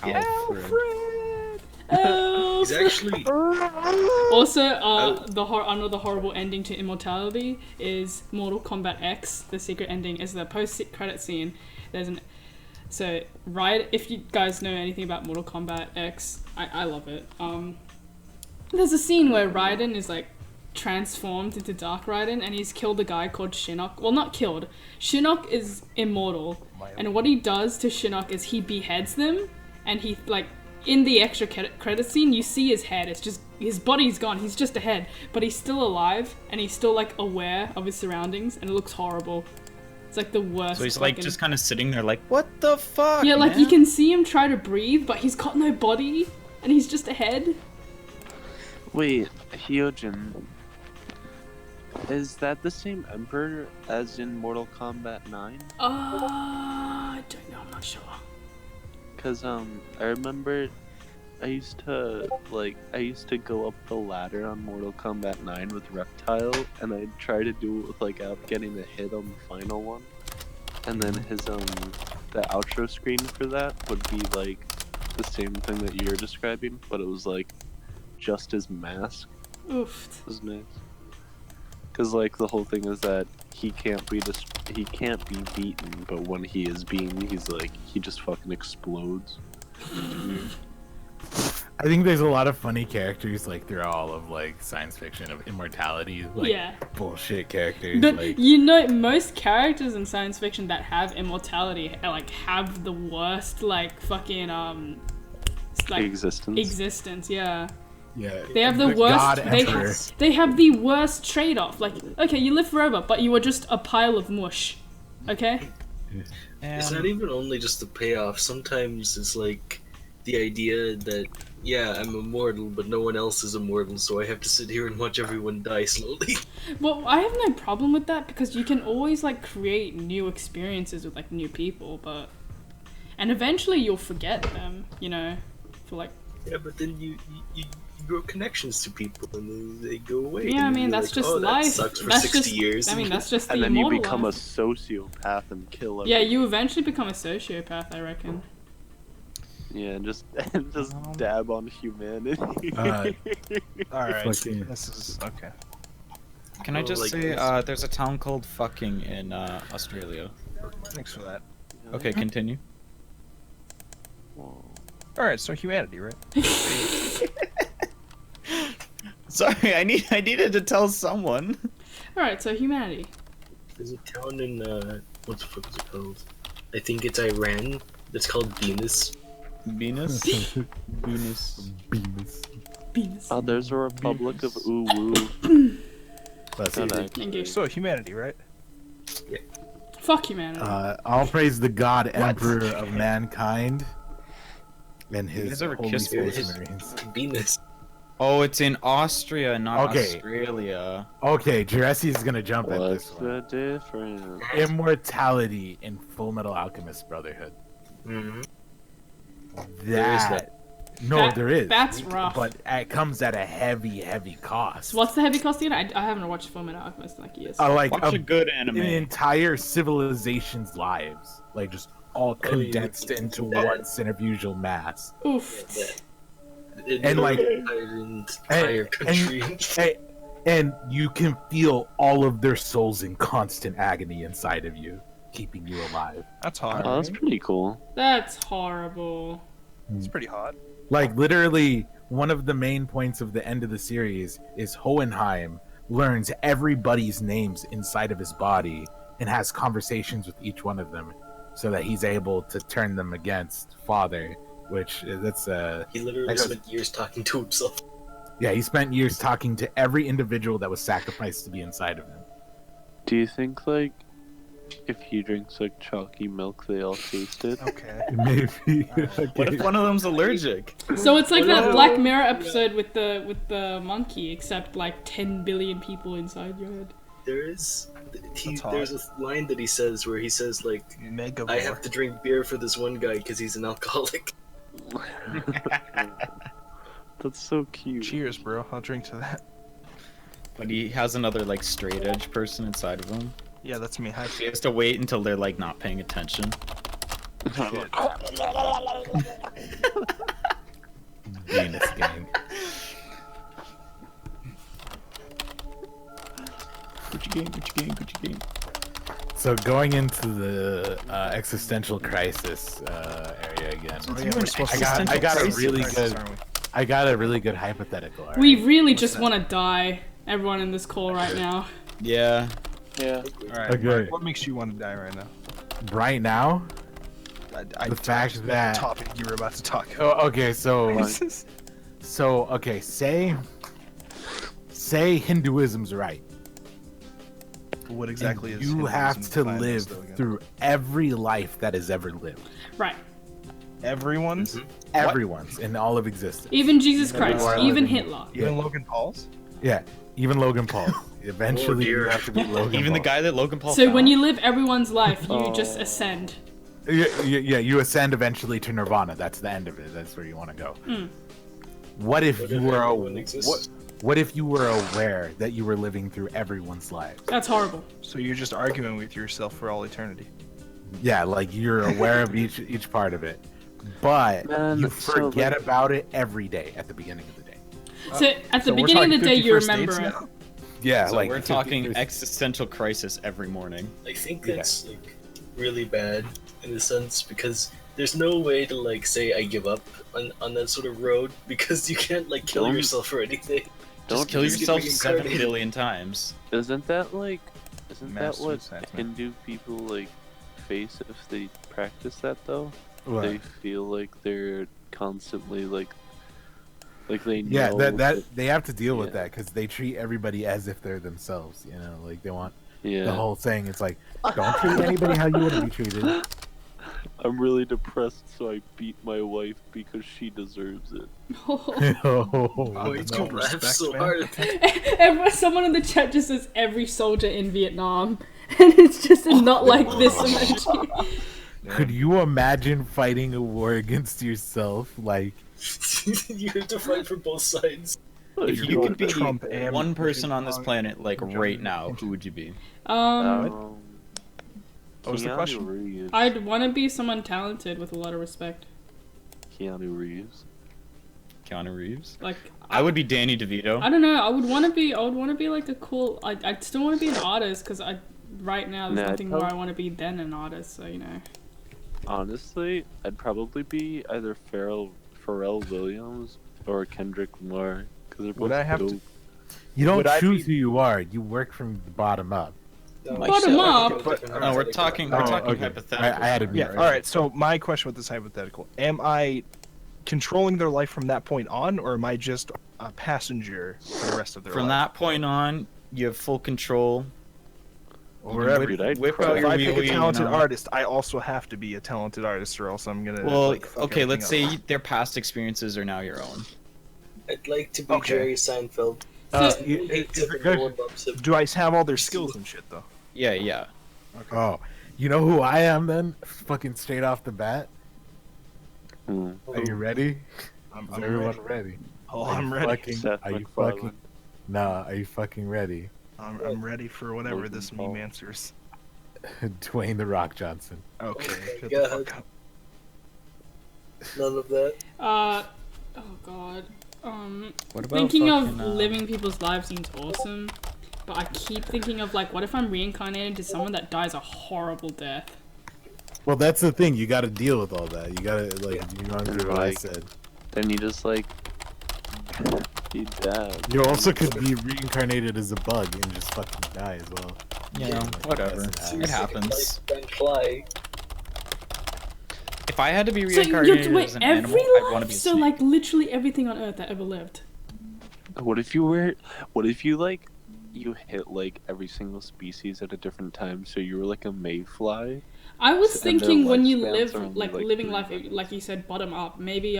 Alfred. He's actually Also, another horrible ending to Immortality is Mortal Kombat X. The secret ending is the post-credit scene. So if you guys know anything about Mortal Kombat X, I love it. There's a scene where Raiden is like transformed into Dark Raiden and he's killed a guy called Shinnok. Well, not killed. Shinnok is immortal. And what he does to Shinnok is he beheads them and he like in the extra credit scene you see his head. It's just his body's gone. He's just a head, but he's still alive and he's still like aware of his surroundings and it looks horrible. It's like the worst. So he's like fucking- just kind of sitting there like, what the fuck? Yeah, like man? you can see him try to breathe, but he's got no body and he's just a head. Wait, Hyojin. Is that the same emperor as in Mortal Kombat 9? I don't know, I'm not sure. Cause I remember I used to go up the ladder on Mortal Kombat 9 with Reptile, and I'd try to do it with like out getting a hit on the final one, and then his the outro screen for that would be like the same thing that you're describing, but it was like just his mask. Oof. It was nice. Cause like the whole thing is that he can't be beaten, but when he is beaten, he just fucking explodes. I think there's a lot of funny characters like throughout all of like science fiction of immortality, like Yeah. bullshit characters. But like you know, most characters in science fiction that have immortality like have the worst like fucking like Existence. Yeah. yeah, They have the God worst. Emperor. They have the worst trade-off. Like, okay, you live forever, but you are just a pile of mush. Okay. It's not even only just the payoff. Sometimes it's like the idea that, yeah, I'm immortal, but no one else is immortal, so I have to sit here and watch everyone die slowly. Well, I have no problem with that because you can always like create new experiences with like new people, and eventually you'll forget them. You know, for like. Yeah, but then you grow connections to people and then they go away. Yeah, I and mean you're that's like, just oh, life. That sucks for That's 60 just, years. I mean, that's just the And then you immortal become a life. sociopath and kill Yeah, everyone. you eventually become a sociopath, I reckon. Yeah, just dab on humanity. All right, Fucking- this is okay. Can I Oh, just like say, this. there's a town called fucking in Australia. Thanks for that. Okay, continue. Whoa. All right, so humanity, right? Sorry, I needed to tell someone. Alright, so humanity. There's a town in, what the fuck is it called? I think it's Iran. That's called Venus. Venus? Venus. Penis. Oh, there's a Republic of Uwu. That's Oh, it. nice. Engage. So humanity, right? Fuck humanity. I'll praise the God Emperor of mankind and You his guys ever holy kiss space boys? marines. Venus. Oh, it's in Austria, not Okay. Australia. Okay, Jesse is gonna jump at What's this one. the difference? Immortality in Full Metal Alchemist Brotherhood. Mm-hmm. There is that. No, there is. That's rough. But it comes at a heavy cost. So what's the heavy cost again? I haven't watched Full Metal Alchemist in like years. Like Watch a good anime. an entire civilization's lives, like just all Oh, yeah. condensed into one centrifugal mass. Oof. And, like- entire country. And you can feel all of their souls in constant agony inside of you, keeping you alive. That's hot. Oh, that's pretty cool. That's horrible. It's pretty hot. Like literally, one of the main points of the end of the series is Hohenheim learns everybody's names inside of his body and has conversations with each one of them, so that he's able to turn them against Father. Which that's He literally spent years talking to himself. yeah, he spent years talking to every individual that was sacrificed to be inside of him. Do you think like if he drinks like chalky milk, they all taste it? Okay. Maybe. What if one of them's allergic? So it's like that Black Mirror episode with the monkey, except like 10 billion people inside your head. There's hot. a line that he says where he says like, Mega. I have to drink beer for this one guy because he's an alcoholic. That's so cute. Cheers, bro. I'll drink to that. But he has another like straight edge person inside of him. Yeah, that's me. Hi. He has to wait until they're like not paying attention. Shit. Venus gang. Gucci gang, Gucci gang, Gucci gang. So going into the existential crisis area again. Oh, yeah, we're supposed to I got a crisis, really crisis, good aren't we? I got a really good hypothetical. All We right? really just want to die. Everyone in this call right now. Yeah. Yeah. All right. Okay. What makes you want to die right now? Right now, The fact that- topic you were about to talk about. oh, okay, so okay, say Hinduism's right. What exactly And is you have Hinduism to defined as, live though, again? through every life that has ever lived. Right. Everyone's? Everyone's in all of existence. Even Jesus Christ. are Even living- Hitler. Even Logan Paul's? Yeah, even Logan Paul. Eventually, you dear. have to be Logan Even the Paul. guy that Logan Paul So found. when you live everyone's life, you just ascend. Yeah, you ascend eventually to Nirvana. That's the end of it. That's where you want to go. What if you were everyone exists? what if you were aware that you were living through everyone's lives? That's horrible. So you're just arguing with yourself for all eternity. Yeah, like you're aware of each part of it, but Man, you that's so forget like- about it every day at the beginning of the day. So at the So we're beginning of the talking day, you 51st remember dates it. now? Yeah, So like we're talking 50 existential crisis every morning. I think that's like really bad in a sense because there's no way to like say I give up on that sort of road because you can't like kill Don't- yourself or anything. Just Don't kill just get yourself 7 reincarnated. billion times. Isn't that like? Isn't Mass that what suicide, man. Hindu people like face if they practice that though? What? They feel like they're constantly like they Yeah, know that they have to deal with Yeah. that because they treat everybody as if they're themselves. You know, like they want yeah. the whole thing. It's like don't treat anybody how you want to be treated. I'm really depressed, so I beat my wife because she deserves it. Why did you no laugh respect, so man. hard? Someone in the chat just says every soldier in Vietnam, and it's just not like this emoji. Could you imagine fighting a war against yourself? Like, You have to fight for both sides. If You're you going could be Trump and one person on this Putin. planet, like right now, who would you be? What was the Keanu question? Reeves. I'd want to be someone talented with a lot of respect. Keanu Reeves. Keanu Reeves? Like I would be Danny DeVito. I don't know. I would want to be like a cool. I'd still want to be an artist because right now there's Nah, nothing tell- more I want to be than an artist. So you know. Honestly, I'd probably be either Pharrell Williams or Kendrick Lamar because they're both Would I have to- dope. you don't Would I choose be- who you are. You work from the bottom up. No, Bottom up. No, we're talking hypothetical. I had to be Yeah, alright, so my question with this hypothetical. Am I controlling their life from that point on, or am I just a passenger for the rest of their From life? that point on, you have full control. Over every- Dude, I'd whip cry. out If your I pick a wheelie, talented you know. artist, I also have to be a talented artist, or else I'm gonna. Well, like, fuck okay, let's everything say up. their past experiences are now your own. I'd like to be Okay. Jerry Seinfeld. you- Except good. no one loves him. Do I have all their skills and shit though? Yeah, yeah. Oh, you know who I am then? Fucking straight off the bat. Hmm. Are you ready? I'm Is everyone ready. ready? Oh, Are you I'm ready. Fucking, Seth are you MacFarlane. fucking? Nah, are you fucking ready? I'm ready for whatever Logan this Paul. meme answers. Dwayne the Rock Johnson. Okay, Oh my shut the God. fuck up. None of that. Oh god. What about Thinking of fucking, living people's lives seems awesome, but I keep thinking of like, what if I'm reincarnated to someone that dies a horrible death? Well, that's the thing. You got to deal with all that. You got to like. You know what I Like- said. then you just like be dead. You also could be reincarnated as a bug and just fucking die as well. You know, whatever. It happens. Then fly. If I had to be So reincarnated wait, as an every animal, I'd want to life? be a So snake. like literally everything on Earth that ever lived. What if you were? What if you like? You hit like every single species at a different time, so you were like a mayfly. I was And their thinking when you lifespans live are only, like like, living 3 life minutes. like you said bottom up. Maybe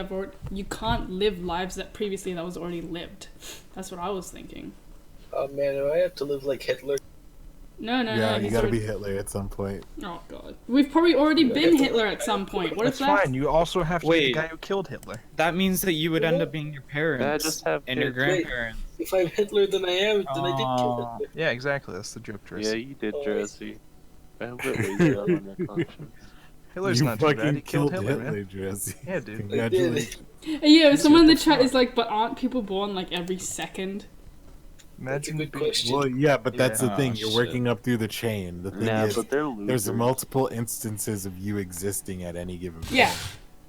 you can't live lives that previously that was already lived. That's what I was thinking. Oh man, do I have to live like Hitler? No, no, Yeah, no. you he's gotta already... be Hitler at some point. Oh god, we've probably already been Hitler at some point. What That's if that? fine. You also have to be the Wait. guy who killed Hitler. That means that you would end up being your parents just have and your kids. Wait. grandparents. If I'm Hitler, then I am. Then I did kill Aw. Hitler. Yeah, exactly. That's the joke, Driss. Yeah, you did, Oh, I Jesse. I hope it weighs you out on your conscience. Hitler's You not too bad. fucking He killed Hitler, Hitler, man. Jesse. Yeah, dude. Congratulations. Yeah, someone in the what the chat fuck? is like, but aren't people born like every second? That's a Imagine good being- question. Well, yeah, but that's Yeah. the thing. Oh, You're shit. working up through the chain. The thing Nah, is, but they're there's losers. multiple instances of you existing at any given point. Yeah.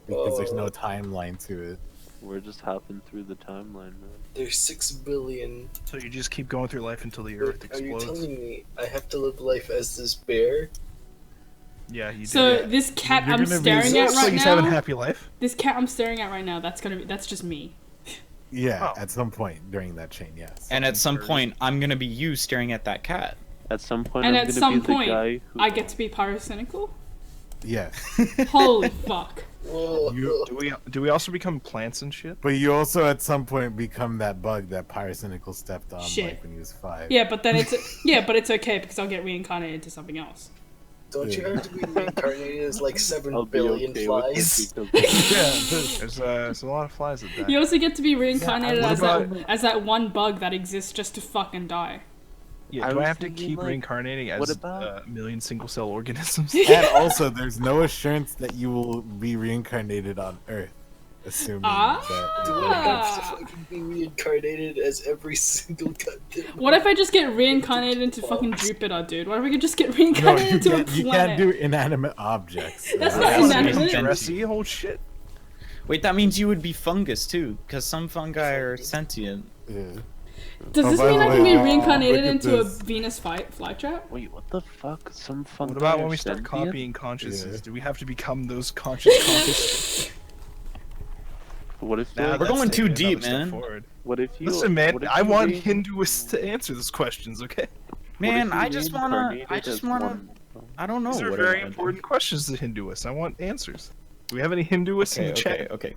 Because there's no timeline to it. We're just hopping through the timeline, man. There's 6 billion. So you just keep going through life until the Earth Are you explodes. telling me I have to live life as this bear? Yeah, you So do. this cat You're I'm gonna be staring at So right he's having a now. happy life. This cat I'm staring at right now. That's just me. Yeah, Oh. at some point during that chain, yes. And at some point, I'm gonna be you staring at that cat. At some point, And I'm at gonna some be point, the guy who. I get to be pyrocynical. Yes. Holy fuck. Whoa. You- Do we also become plants and shit? But you also at some point become that bug that Pyrocynical stepped on Shit. like when he was 5. Yeah, but then it's but it's okay because I'll get reincarnated into something else. Don't you have to be reincarnated as like 7 I'll be billion okay with flies? this because Yeah, there's a lot of flies that die. You also get to be reincarnated what as that one bug that exists just to fucking die. Yeah, I do I was have to thinking, keep like, reincarnating what as about- a million single cell organisms? And also, there's no assurance that you will be reincarnated on Earth, assuming Do I have to Ah. fucking be reincarnated as every single goddamn? What if I just get reincarnated into fucking Jupiter, dude? What if I could just get No, reincarnated into a you planet? can't do inanimate objects. That's Uh, not That's inanimate. amazing. Jesse, oh shit. Wait, that means you would be fungus too, because some fungi are sentient. yeah. Does Oh, this by mean the I can way, be reincarnated look at into a this. Venus flytrap? wait, what the fuck? Some fun. What about when we start copying consciousness? Yeah. Do we have to become those conscious? What if Nah, like, We're that's going too taking another deep, step man. forward. what if you? Listen, man, what if I you want rein- Hinduists to answer those questions, okay? what if Man, you I just wanna, reincarnated as I one- don't know These are what I very wanna do. important questions to Hinduists. I want answers. Do we have any Hinduists in the chat? Okay.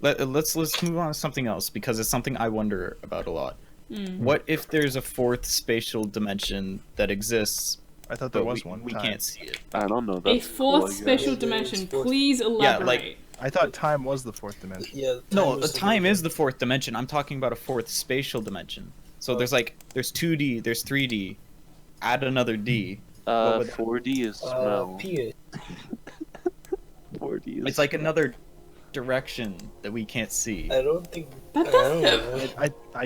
Let's move on to something else because it's something I wonder about a lot. Mm. What if there's a fourth spatial dimension that exists, I thought there but was we, one. we time. can't see it? I don't know. A That's fourth cool, I guess. spatial Yeah, dimension. it's fourth. Please elaborate. I thought time was the fourth dimension. Yeah. No, was time is the fourth dimension. I'm talking about a fourth spatial dimension. So there's 2D, there's 3D. Add another D. What would that- 4D is smell. Pia. 4D is. It's like another direction that we can't see. I don't think. That I doesn't.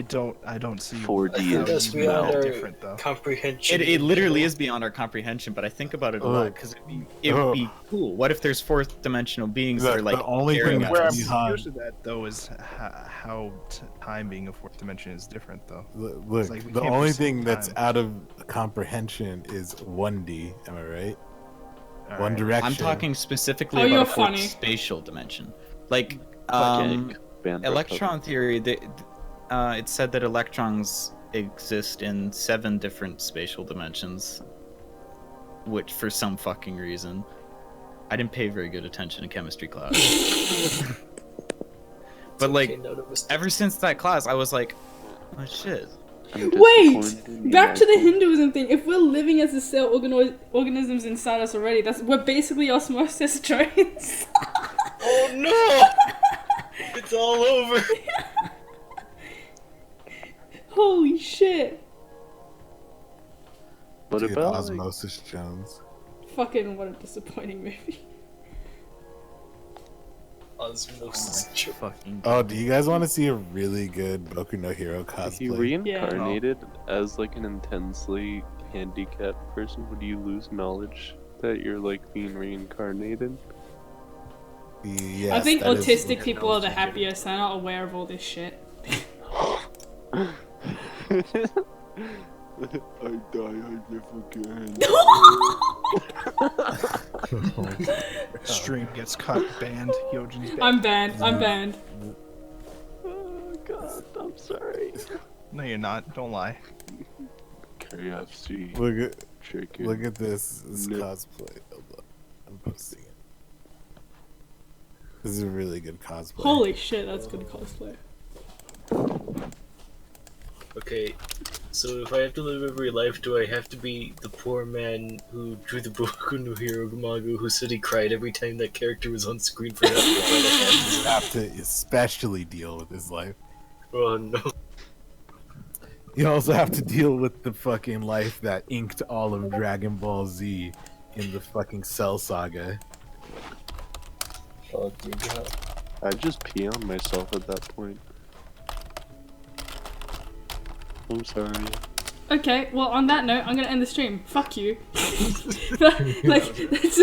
don't know. I don't see 4D I how think that's you beyond know our different though. comprehension. It literally is beyond our comprehension, but I think about it a lot because it would be cool. What if there's fourth dimensional beings that are like the only staring thing at Where I'm us? confused with that though is how time being a fourth dimension is different though. Look, like we the can't only perceive thing that's time. out of comprehension is 1D. Am I right? All One right. direction. I'm talking specifically Oh, about you're a fourth funny. spatial dimension. Like Like band electron theory, it said that electrons exist in 7 different spatial dimensions, which for some fucking reason, I didn't pay very good attention in chemistry class. But like, ever since that class, I was like, oh shit. Wait! Back to the Hinduism thing. If we're living as the cell organisms inside us already, we're basically osmosis trains. Oh no! It's all over. Holy shit! What Dude, about like, Osmosis Jones. Fucking what a disappointing movie. Osmosis. Fucking Oh, do you guys want to see a really good Boku no Hero if you cosplay? reincarnated as like an intensely handicapped person, would you lose knowledge that you're like being reincarnated? Yes, I think that is- autistic people are the happiest. They're not aware of all this shit. I die, I live again. Stream gets cut, banned. Hyojin's banned. I'm banned. I'm banned. Oh god, I'm sorry. No, you're not. Don't lie. KFC chicken. Look at this No. cosplay. Hold on. I'm posting it. This is a really good cosplay. Holy shit, that's good cosplay. Okay, so if I have to live every life, do I have to be the poor man who drew the Boku no Hero manga who said he cried every time that character was on screen for that? You have to especially deal with his life. Oh no. You also have to deal with the fucking life that inked all of Dragon Ball Z in the fucking Cell Saga. Oh dear God. I'd just pee on myself at that point. I'm sorry. Okay, well on that note, I'm gonna end the stream. Fuck you. Like, that's